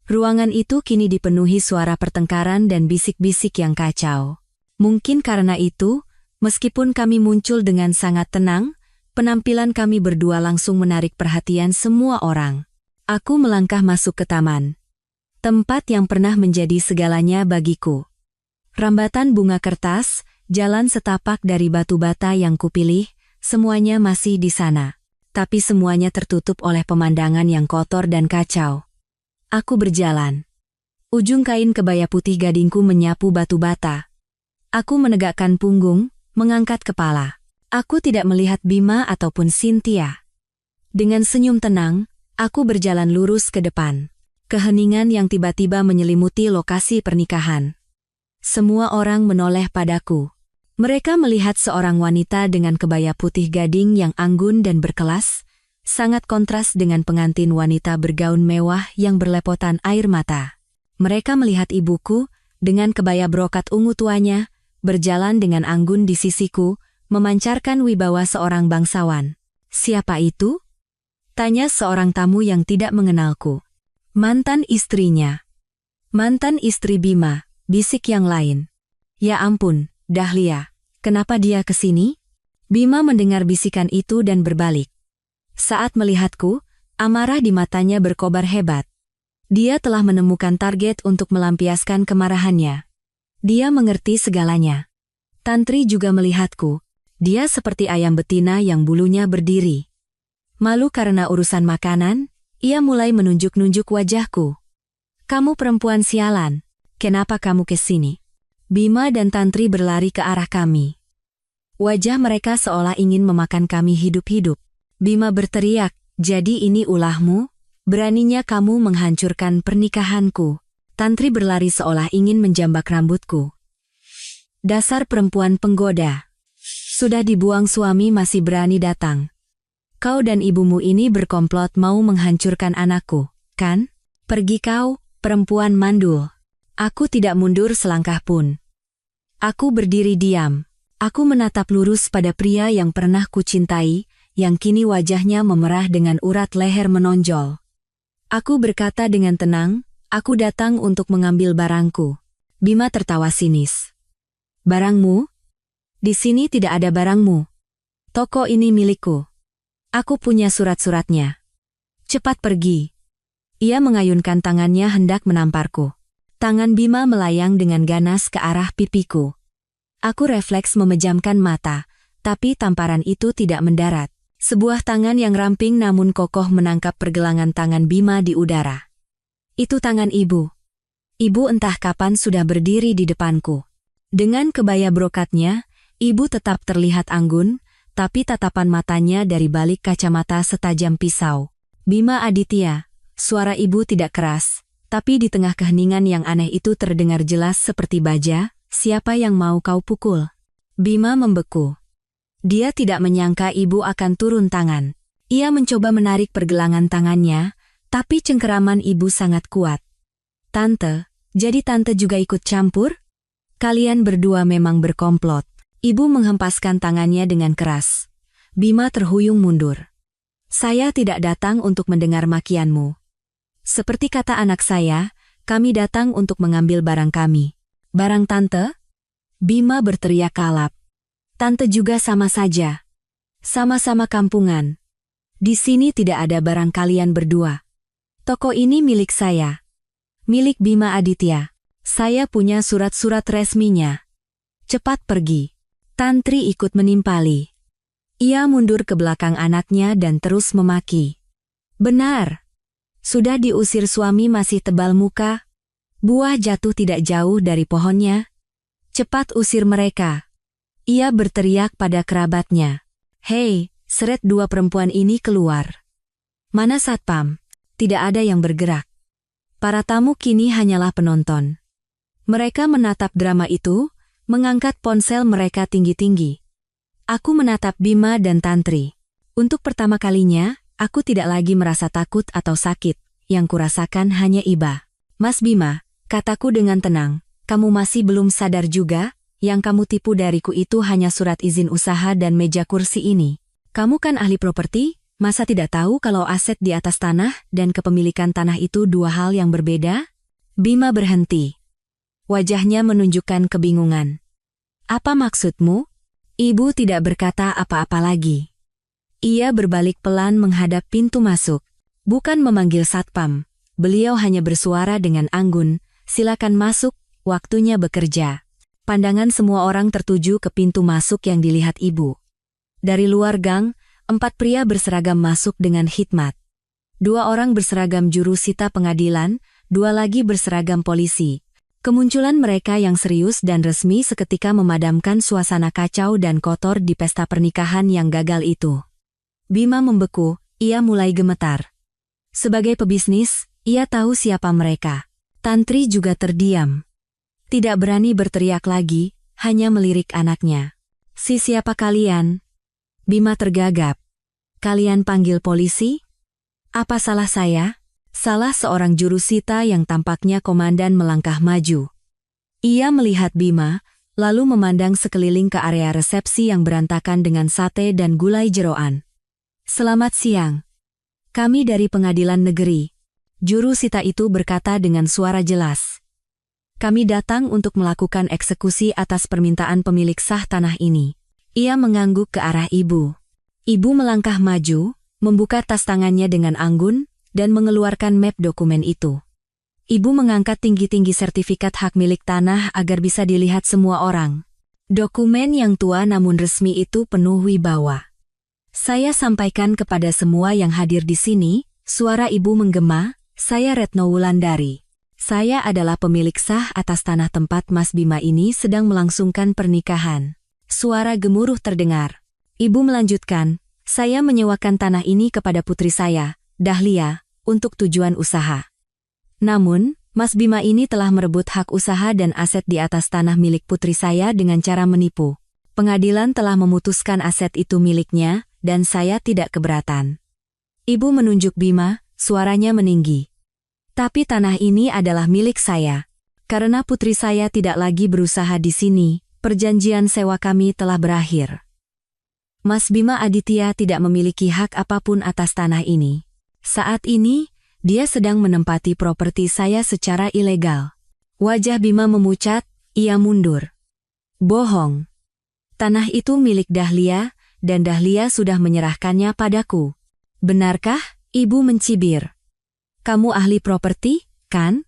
Ruangan itu kini dipenuhi suara pertengkaran dan bisik-bisik yang kacau. Mungkin karena itu, meskipun kami muncul dengan sangat tenang, penampilan kami berdua langsung menarik perhatian semua orang. Aku melangkah masuk ke taman. Tempat yang pernah menjadi segalanya bagiku. Rambatan bunga kertas, jalan setapak dari batu bata yang kupilih, semuanya masih di sana. Tapi semuanya tertutup oleh pemandangan yang kotor dan kacau. Aku berjalan. Ujung kain kebaya putih gadingku menyapu batu bata. Aku menegakkan punggung, mengangkat kepala. Aku tidak melihat Bima ataupun Cynthia. Dengan senyum tenang, aku berjalan lurus ke depan. Keheningan yang tiba-tiba menyelimuti lokasi pernikahan. Semua orang menoleh padaku. Mereka melihat seorang wanita dengan kebaya putih gading yang anggun dan berkelas, sangat kontras dengan pengantin wanita bergaun mewah yang berlepotan air mata. Mereka melihat ibuku, dengan kebaya brokat ungu tuanya, berjalan dengan anggun di sisiku, memancarkan wibawa seorang bangsawan. Siapa itu? Tanya seorang tamu yang tidak mengenalku. Mantan istrinya. Mantan istri Bima, bisik yang lain. Ya ampun, Dahlia, kenapa dia ke sini? Bima mendengar bisikan itu dan berbalik. Saat melihatku, amarah di matanya berkobar hebat. Dia telah menemukan target untuk melampiaskan kemarahannya. Dia mengerti segalanya. Tantri juga melihatku. Dia seperti ayam betina yang bulunya berdiri. Malu karena urusan makanan, ia mulai menunjuk-nunjuk wajahku. Kamu perempuan sialan. kenapa kamu ke sini? Bima dan Tantri berlari ke arah kami. Wajah mereka seolah ingin memakan kami hidup-hidup. Bima berteriak, jadi ini ulahmu? Beraninya kamu menghancurkan pernikahanku. Tantri berlari seolah ingin menjambak rambutku. Dasar perempuan penggoda. Sudah dibuang suami masih berani datang. Kau dan ibumu ini berkomplot mau menghancurkan anakku, kan? Pergi kau, perempuan mandul. Aku tidak mundur selangkah pun. Aku berdiri diam. Aku menatap lurus pada pria yang pernah kucintai, yang kini wajahnya memerah dengan urat leher menonjol. Aku berkata dengan tenang, aku datang untuk mengambil barangku. Bima tertawa sinis. Barangmu? Di sini tidak ada barangmu. Toko ini milikku. Aku punya surat-suratnya. Cepat pergi. Ia mengayunkan tangannya hendak menamparku. Tangan Bima melayang dengan ganas ke arah pipiku. Aku refleks memejamkan mata, tapi tamparan itu tidak mendarat. Sebuah tangan yang ramping namun kokoh menangkap pergelangan tangan Bima di udara. Itu tangan ibu. Ibu entah kapan sudah berdiri di depanku. Dengan kebaya brokatnya, ibu tetap terlihat anggun, tapi tatapan matanya dari balik kacamata setajam pisau. Bima Aditya, suara ibu tidak keras. Tapi di tengah keheningan yang aneh itu terdengar jelas seperti baja, siapa yang mau kau pukul? Bima membeku. Dia tidak menyangka ibu akan turun tangan. Ia mencoba menarik pergelangan tangannya, tapi cengkeraman ibu sangat kuat. Tante, jadi tante juga ikut campur? Kalian berdua memang berkomplot. Ibu menghempaskan tangannya dengan keras. Bima terhuyung mundur. Saya tidak datang untuk mendengar makianmu. Seperti kata anak saya, kami datang untuk mengambil barang kami. Barang tante? Bima berteriak kalap. Tante juga sama saja. Sama-sama kampungan. Di sini tidak ada barang kalian berdua. Toko ini milik saya. Milik Bima Aditya. Saya punya surat-surat resminya. Cepat pergi. Tantri ikut menimpali. Ia mundur ke belakang anaknya dan terus memaki. Benar. Sudah diusir suami masih tebal muka. Buah jatuh tidak jauh dari pohonnya. Cepat usir mereka. Ia berteriak pada kerabatnya. Hei, seret dua perempuan ini keluar. Mana satpam? Tidak ada yang bergerak. Para tamu kini hanyalah penonton. Mereka menatap drama itu, mengangkat ponsel mereka tinggi-tinggi. Aku menatap Bima dan Tantri. Untuk pertama kalinya, aku tidak lagi merasa takut atau sakit, yang kurasakan hanya iba. Mas Bima, kataku dengan tenang, kamu masih belum sadar juga, yang kamu tipu dariku itu hanya surat izin usaha dan meja kursi ini. Kamu kan ahli properti, masa tidak tahu kalau aset di atas tanah dan kepemilikan tanah itu dua hal yang berbeda? Bima berhenti. Wajahnya menunjukkan kebingungan. Apa maksudmu? Ibu tidak berkata apa-apa lagi. Ia berbalik pelan menghadap pintu masuk. Bukan memanggil satpam. Beliau hanya bersuara dengan anggun, silakan masuk, waktunya bekerja. Pandangan semua orang tertuju ke pintu masuk yang dilihat ibu. Dari luar gang, 4 pria berseragam masuk dengan khidmat. 2 orang berseragam juru sita pengadilan, 2 lagi berseragam polisi. Kemunculan mereka yang serius dan resmi seketika memadamkan suasana kacau dan kotor di pesta pernikahan yang gagal itu. Bima membeku, ia mulai gemetar. Sebagai pebisnis, ia tahu siapa mereka. Tantri juga terdiam. Tidak berani berteriak lagi, hanya melirik anaknya. Si siapa kalian? Bima tergagap. Kalian panggil polisi? Apa salah saya? Salah seorang jurusita yang tampaknya komandan melangkah maju. Ia melihat Bima, lalu memandang sekeliling ke area resepsi yang berantakan dengan sate dan gulai jeroan. Selamat siang. Kami dari pengadilan negeri. Jurusita itu berkata dengan suara jelas. Kami datang untuk melakukan eksekusi atas permintaan pemilik sah tanah ini. Ia mengangguk ke arah ibu. Ibu melangkah maju, membuka tas tangannya dengan anggun, dan mengeluarkan map dokumen itu. Ibu mengangkat tinggi-tinggi sertifikat hak milik tanah agar bisa dilihat semua orang. Dokumen yang tua namun resmi itu penuh wibawa. Saya sampaikan kepada semua yang hadir di sini, suara ibu menggema, saya Retno Wulandari. Saya adalah pemilik sah atas tanah tempat Mas Bima ini sedang melangsungkan pernikahan. Suara gemuruh terdengar. Ibu melanjutkan, saya menyewakan tanah ini kepada putri saya, Dahlia, untuk tujuan usaha. Namun, Mas Bima ini telah merebut hak usaha dan aset di atas tanah milik putri saya dengan cara menipu. Pengadilan telah memutuskan aset itu miliknya, dan saya tidak keberatan. Ibu menunjuk Bima, suaranya meninggi. Tapi tanah ini adalah milik saya. Karena putri saya tidak lagi berusaha di sini, perjanjian sewa kami telah berakhir. Mas Bima Aditya tidak memiliki hak apapun atas tanah ini. Saat ini, dia sedang menempati properti saya secara ilegal. Wajah Bima memucat, ia mundur. Bohong. Tanah itu milik Dahlia, dan Dahlia sudah menyerahkannya padaku. Benarkah? Ibu mencibir. Kamu ahli properti, kan?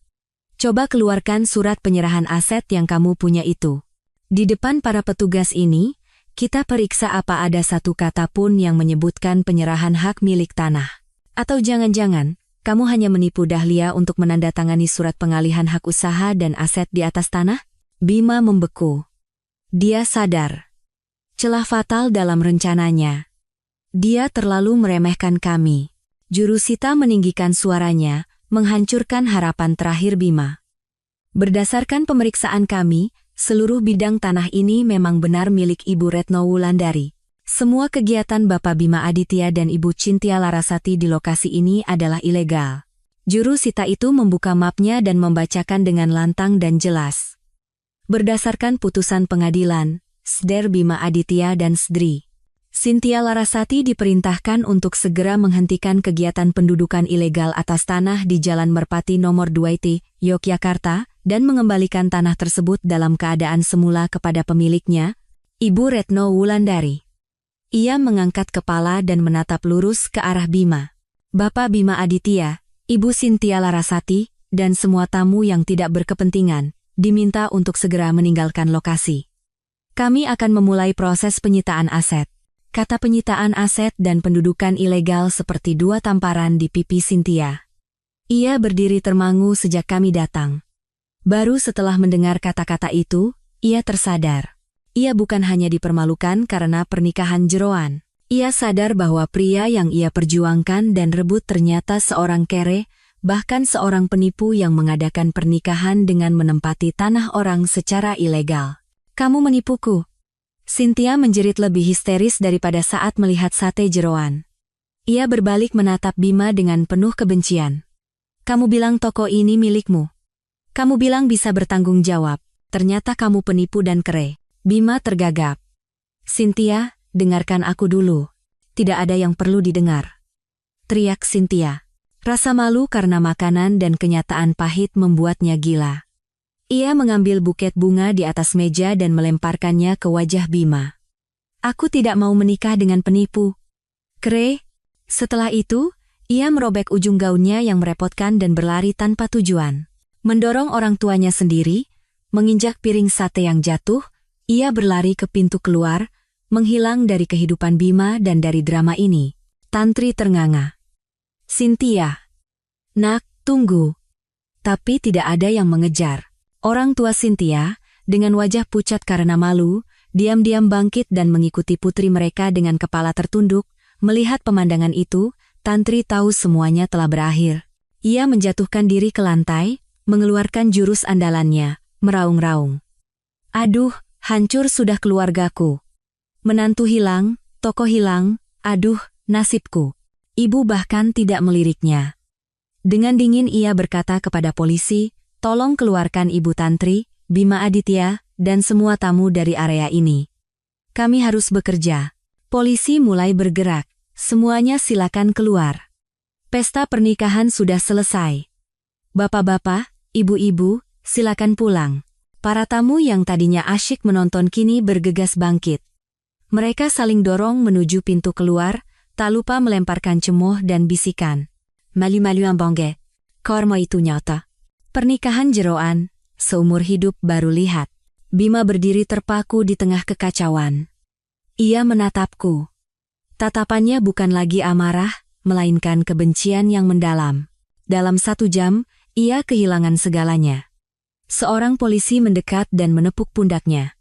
Coba keluarkan surat penyerahan aset yang kamu punya itu. Di depan para petugas ini, kita periksa apa ada satu kata pun yang menyebutkan penyerahan hak milik tanah. Atau jangan-jangan, kamu hanya menipu Dahlia untuk menandatangani surat pengalihan hak usaha dan aset di atas tanah? Bima membeku. Dia sadar celah fatal dalam rencananya. Dia terlalu meremehkan kami. Jurusita meninggikan suaranya, menghancurkan harapan terakhir Bima. Berdasarkan pemeriksaan kami, seluruh bidang tanah ini memang benar milik Ibu Retno Wulandari. Semua kegiatan Bapak Bima Aditya dan Ibu Cynthia Larasati di lokasi ini adalah ilegal. Jurusita itu membuka mapnya dan membacakan dengan lantang dan jelas. Berdasarkan putusan pengadilan, Sder Bima Aditya dan Sdri Cynthia Larasati diperintahkan untuk segera menghentikan kegiatan pendudukan ilegal atas tanah di Jalan Merpati nomor 2 Yogyakarta, dan mengembalikan tanah tersebut dalam keadaan semula kepada pemiliknya, Ibu Retno Wulandari. Ia mengangkat kepala dan menatap lurus ke arah Bima. Bapak Bima Aditya, Ibu Cynthia Larasati, dan semua tamu yang tidak berkepentingan, diminta untuk segera meninggalkan lokasi. Kami akan memulai proses penyitaan aset. Kata penyitaan aset dan pendudukan ilegal seperti dua tamparan di pipi Cynthia. Ia berdiri termangu sejak kami datang. Baru setelah mendengar kata-kata itu, ia tersadar. Ia bukan hanya dipermalukan karena pernikahan jeroan. Ia sadar bahwa pria yang ia perjuangkan dan rebut ternyata seorang kere, bahkan seorang penipu yang mengadakan pernikahan dengan menempati tanah orang secara ilegal. Kamu menipuku. Cynthia menjerit lebih histeris daripada saat melihat sate jeroan. Ia berbalik menatap Bima dengan penuh kebencian. Kamu bilang toko ini milikmu. Kamu bilang bisa bertanggung jawab. Ternyata kamu penipu dan kere. Bima tergagap. Cynthia, dengarkan aku dulu. Tidak ada yang perlu didengar. Teriak Cynthia. Rasa malu karena makanan dan kenyataan pahit membuatnya gila. Ia mengambil buket bunga di atas meja dan melemparkannya ke wajah Bima. Aku tidak mau menikah dengan penipu. Kere. Setelah itu, ia merobek ujung gaunnya yang merepotkan dan berlari tanpa tujuan. Mendorong orang tuanya sendiri, menginjak piring sate yang jatuh, ia berlari ke pintu keluar, menghilang dari kehidupan Bima dan dari drama ini. Tantri ternganga. Cynthia. Nak, tunggu. Tapi tidak ada yang mengejar. Orang tua Cynthia, dengan wajah pucat karena malu, diam-diam bangkit dan mengikuti putri mereka dengan kepala tertunduk. Melihat pemandangan itu, Tantri tahu semuanya telah berakhir. Ia menjatuhkan diri ke lantai, mengeluarkan jurus andalannya, meraung-raung. Aduh, hancur sudah keluargaku. Menantu hilang, toko hilang, aduh, nasibku. Ibu bahkan tidak meliriknya. Dengan dingin ia berkata kepada polisi, tolong keluarkan Ibu Tantri, Bima Aditya, dan semua tamu dari area ini. Kami harus bekerja. Polisi mulai bergerak. Semuanya silakan keluar. Pesta pernikahan sudah selesai. Bapak-bapak, ibu-ibu, silakan pulang. Para tamu yang tadinya asyik menonton kini bergegas bangkit. Mereka saling dorong menuju pintu keluar, tak lupa melemparkan cemoh dan bisikan. Malu-malu ambongge. Kormo itu nyata. Pernikahan jeroan, seumur hidup baru lihat. Bima berdiri terpaku di tengah kekacauan. Ia menatapku. Tatapannya bukan lagi amarah, melainkan kebencian yang mendalam. Dalam 1 jam, Ia kehilangan segalanya. Seorang polisi mendekat dan menepuk pundaknya.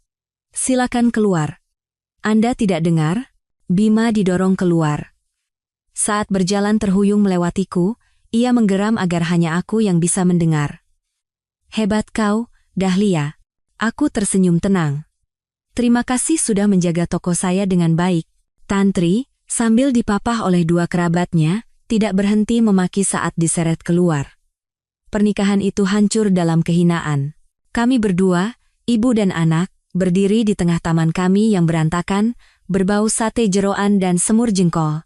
Silakan keluar. Anda tidak dengar? Bima didorong keluar. Saat berjalan terhuyung melewatiku, ia menggeram agar hanya aku yang bisa mendengar. Hebat kau, Dahlia. Aku tersenyum tenang. Terima kasih sudah menjaga toko saya dengan baik. Tantri, sambil dipapah oleh dua kerabatnya, tidak berhenti memaki saat diseret keluar. Pernikahan itu hancur dalam kehinaan. Kami berdua, ibu dan anak, berdiri di tengah taman kami yang berantakan, berbau sate jeroan dan semur jengkol.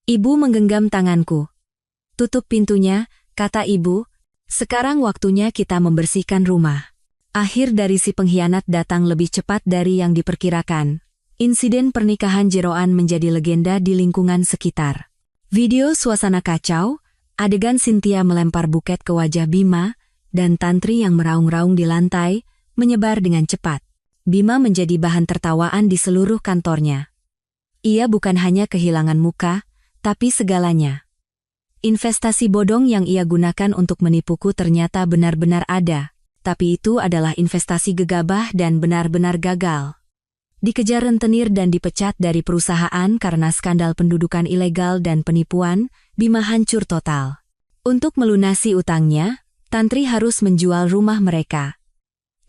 Ibu menggenggam tanganku. Tutup pintunya, kata ibu. Sekarang waktunya kita membersihkan rumah. Akhir dari si pengkhianat datang lebih cepat dari yang diperkirakan. Insiden pernikahan jeroan menjadi legenda di lingkungan sekitar. Video suasana kacau, adegan Cynthia melempar buket ke wajah Bima, dan Tantri yang meraung-raung di lantai, menyebar dengan cepat. Bima menjadi bahan tertawaan di seluruh kantornya. Ia bukan hanya kehilangan muka, tapi segalanya. Investasi bodong yang ia gunakan untuk menipuku ternyata benar-benar ada, tapi itu adalah investasi gegabah dan benar-benar gagal. Dikejar rentenir dan dipecat dari perusahaan karena skandal pendudukan ilegal dan penipuan, Bima hancur total. Untuk melunasi utangnya, Tantri harus menjual rumah mereka.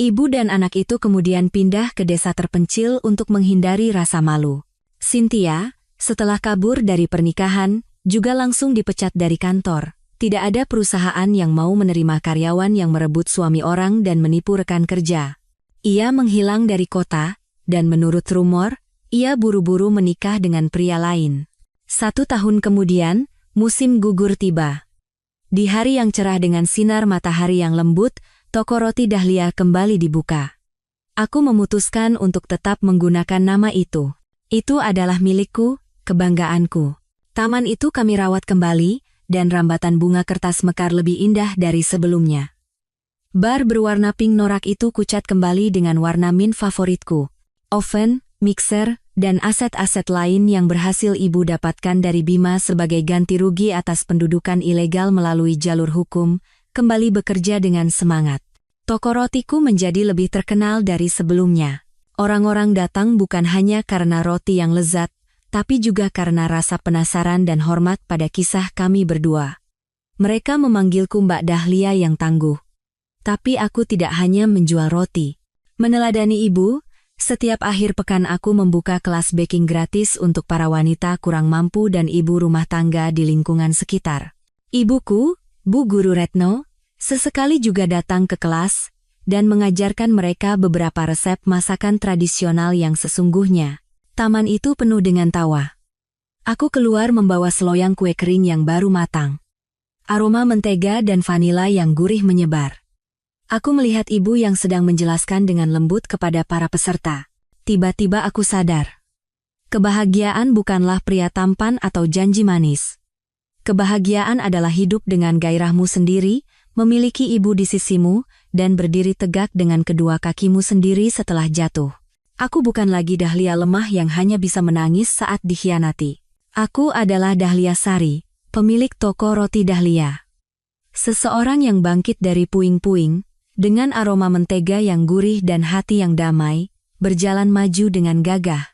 Ibu dan anak itu kemudian pindah ke desa terpencil untuk menghindari rasa malu. Cynthia, setelah kabur dari pernikahan, juga langsung dipecat dari kantor. Tidak ada perusahaan yang mau menerima karyawan yang merebut suami orang dan menipu rekan kerja. Ia menghilang dari kota, dan menurut rumor, ia buru-buru menikah dengan pria lain. 1 tahun kemudian, musim gugur tiba. Di hari yang cerah dengan sinar matahari yang lembut, toko roti Dahlia kembali dibuka. Aku memutuskan untuk tetap menggunakan nama itu. Itu adalah milikku, kebanggaanku. Taman itu kami rawat kembali, dan rambatan bunga kertas mekar lebih indah dari sebelumnya. Bar berwarna pink norak itu kucat kembali dengan warna mint favoritku. Oven, mixer, dan aset-aset lain yang berhasil ibu dapatkan dari Bima sebagai ganti rugi atas pendudukan ilegal melalui jalur hukum, kembali bekerja dengan semangat. Toko rotiku menjadi lebih terkenal dari sebelumnya. Orang-orang datang bukan hanya karena roti yang lezat, tapi juga karena rasa penasaran dan hormat pada kisah kami berdua. Mereka memanggilku Mbak Dahlia yang tangguh. Tapi aku tidak hanya menjual roti. Meneladani ibu, setiap akhir pekan aku membuka kelas baking gratis untuk para wanita kurang mampu dan ibu rumah tangga di lingkungan sekitar. Ibuku, Bu Guru Retno, sesekali juga datang ke kelas dan mengajarkan mereka beberapa resep masakan tradisional yang sesungguhnya. Taman itu penuh dengan tawa. Aku keluar membawa seloyang kue kering yang baru matang. Aroma mentega dan vanila yang gurih menyebar. Aku melihat ibu yang sedang menjelaskan dengan lembut kepada para peserta. Tiba-tiba aku sadar. Kebahagiaan bukanlah pria tampan atau janji manis. Kebahagiaan adalah hidup dengan gairahmu sendiri, memiliki ibu di sisimu, dan berdiri tegak dengan kedua kakimu sendiri setelah jatuh. Aku bukan lagi Dahlia lemah yang hanya bisa menangis saat dikhianati. Aku adalah Dahlia Sari, pemilik toko roti Dahlia. Seseorang yang bangkit dari puing-puing, dengan aroma mentega yang gurih dan hati yang damai, berjalan maju dengan gagah.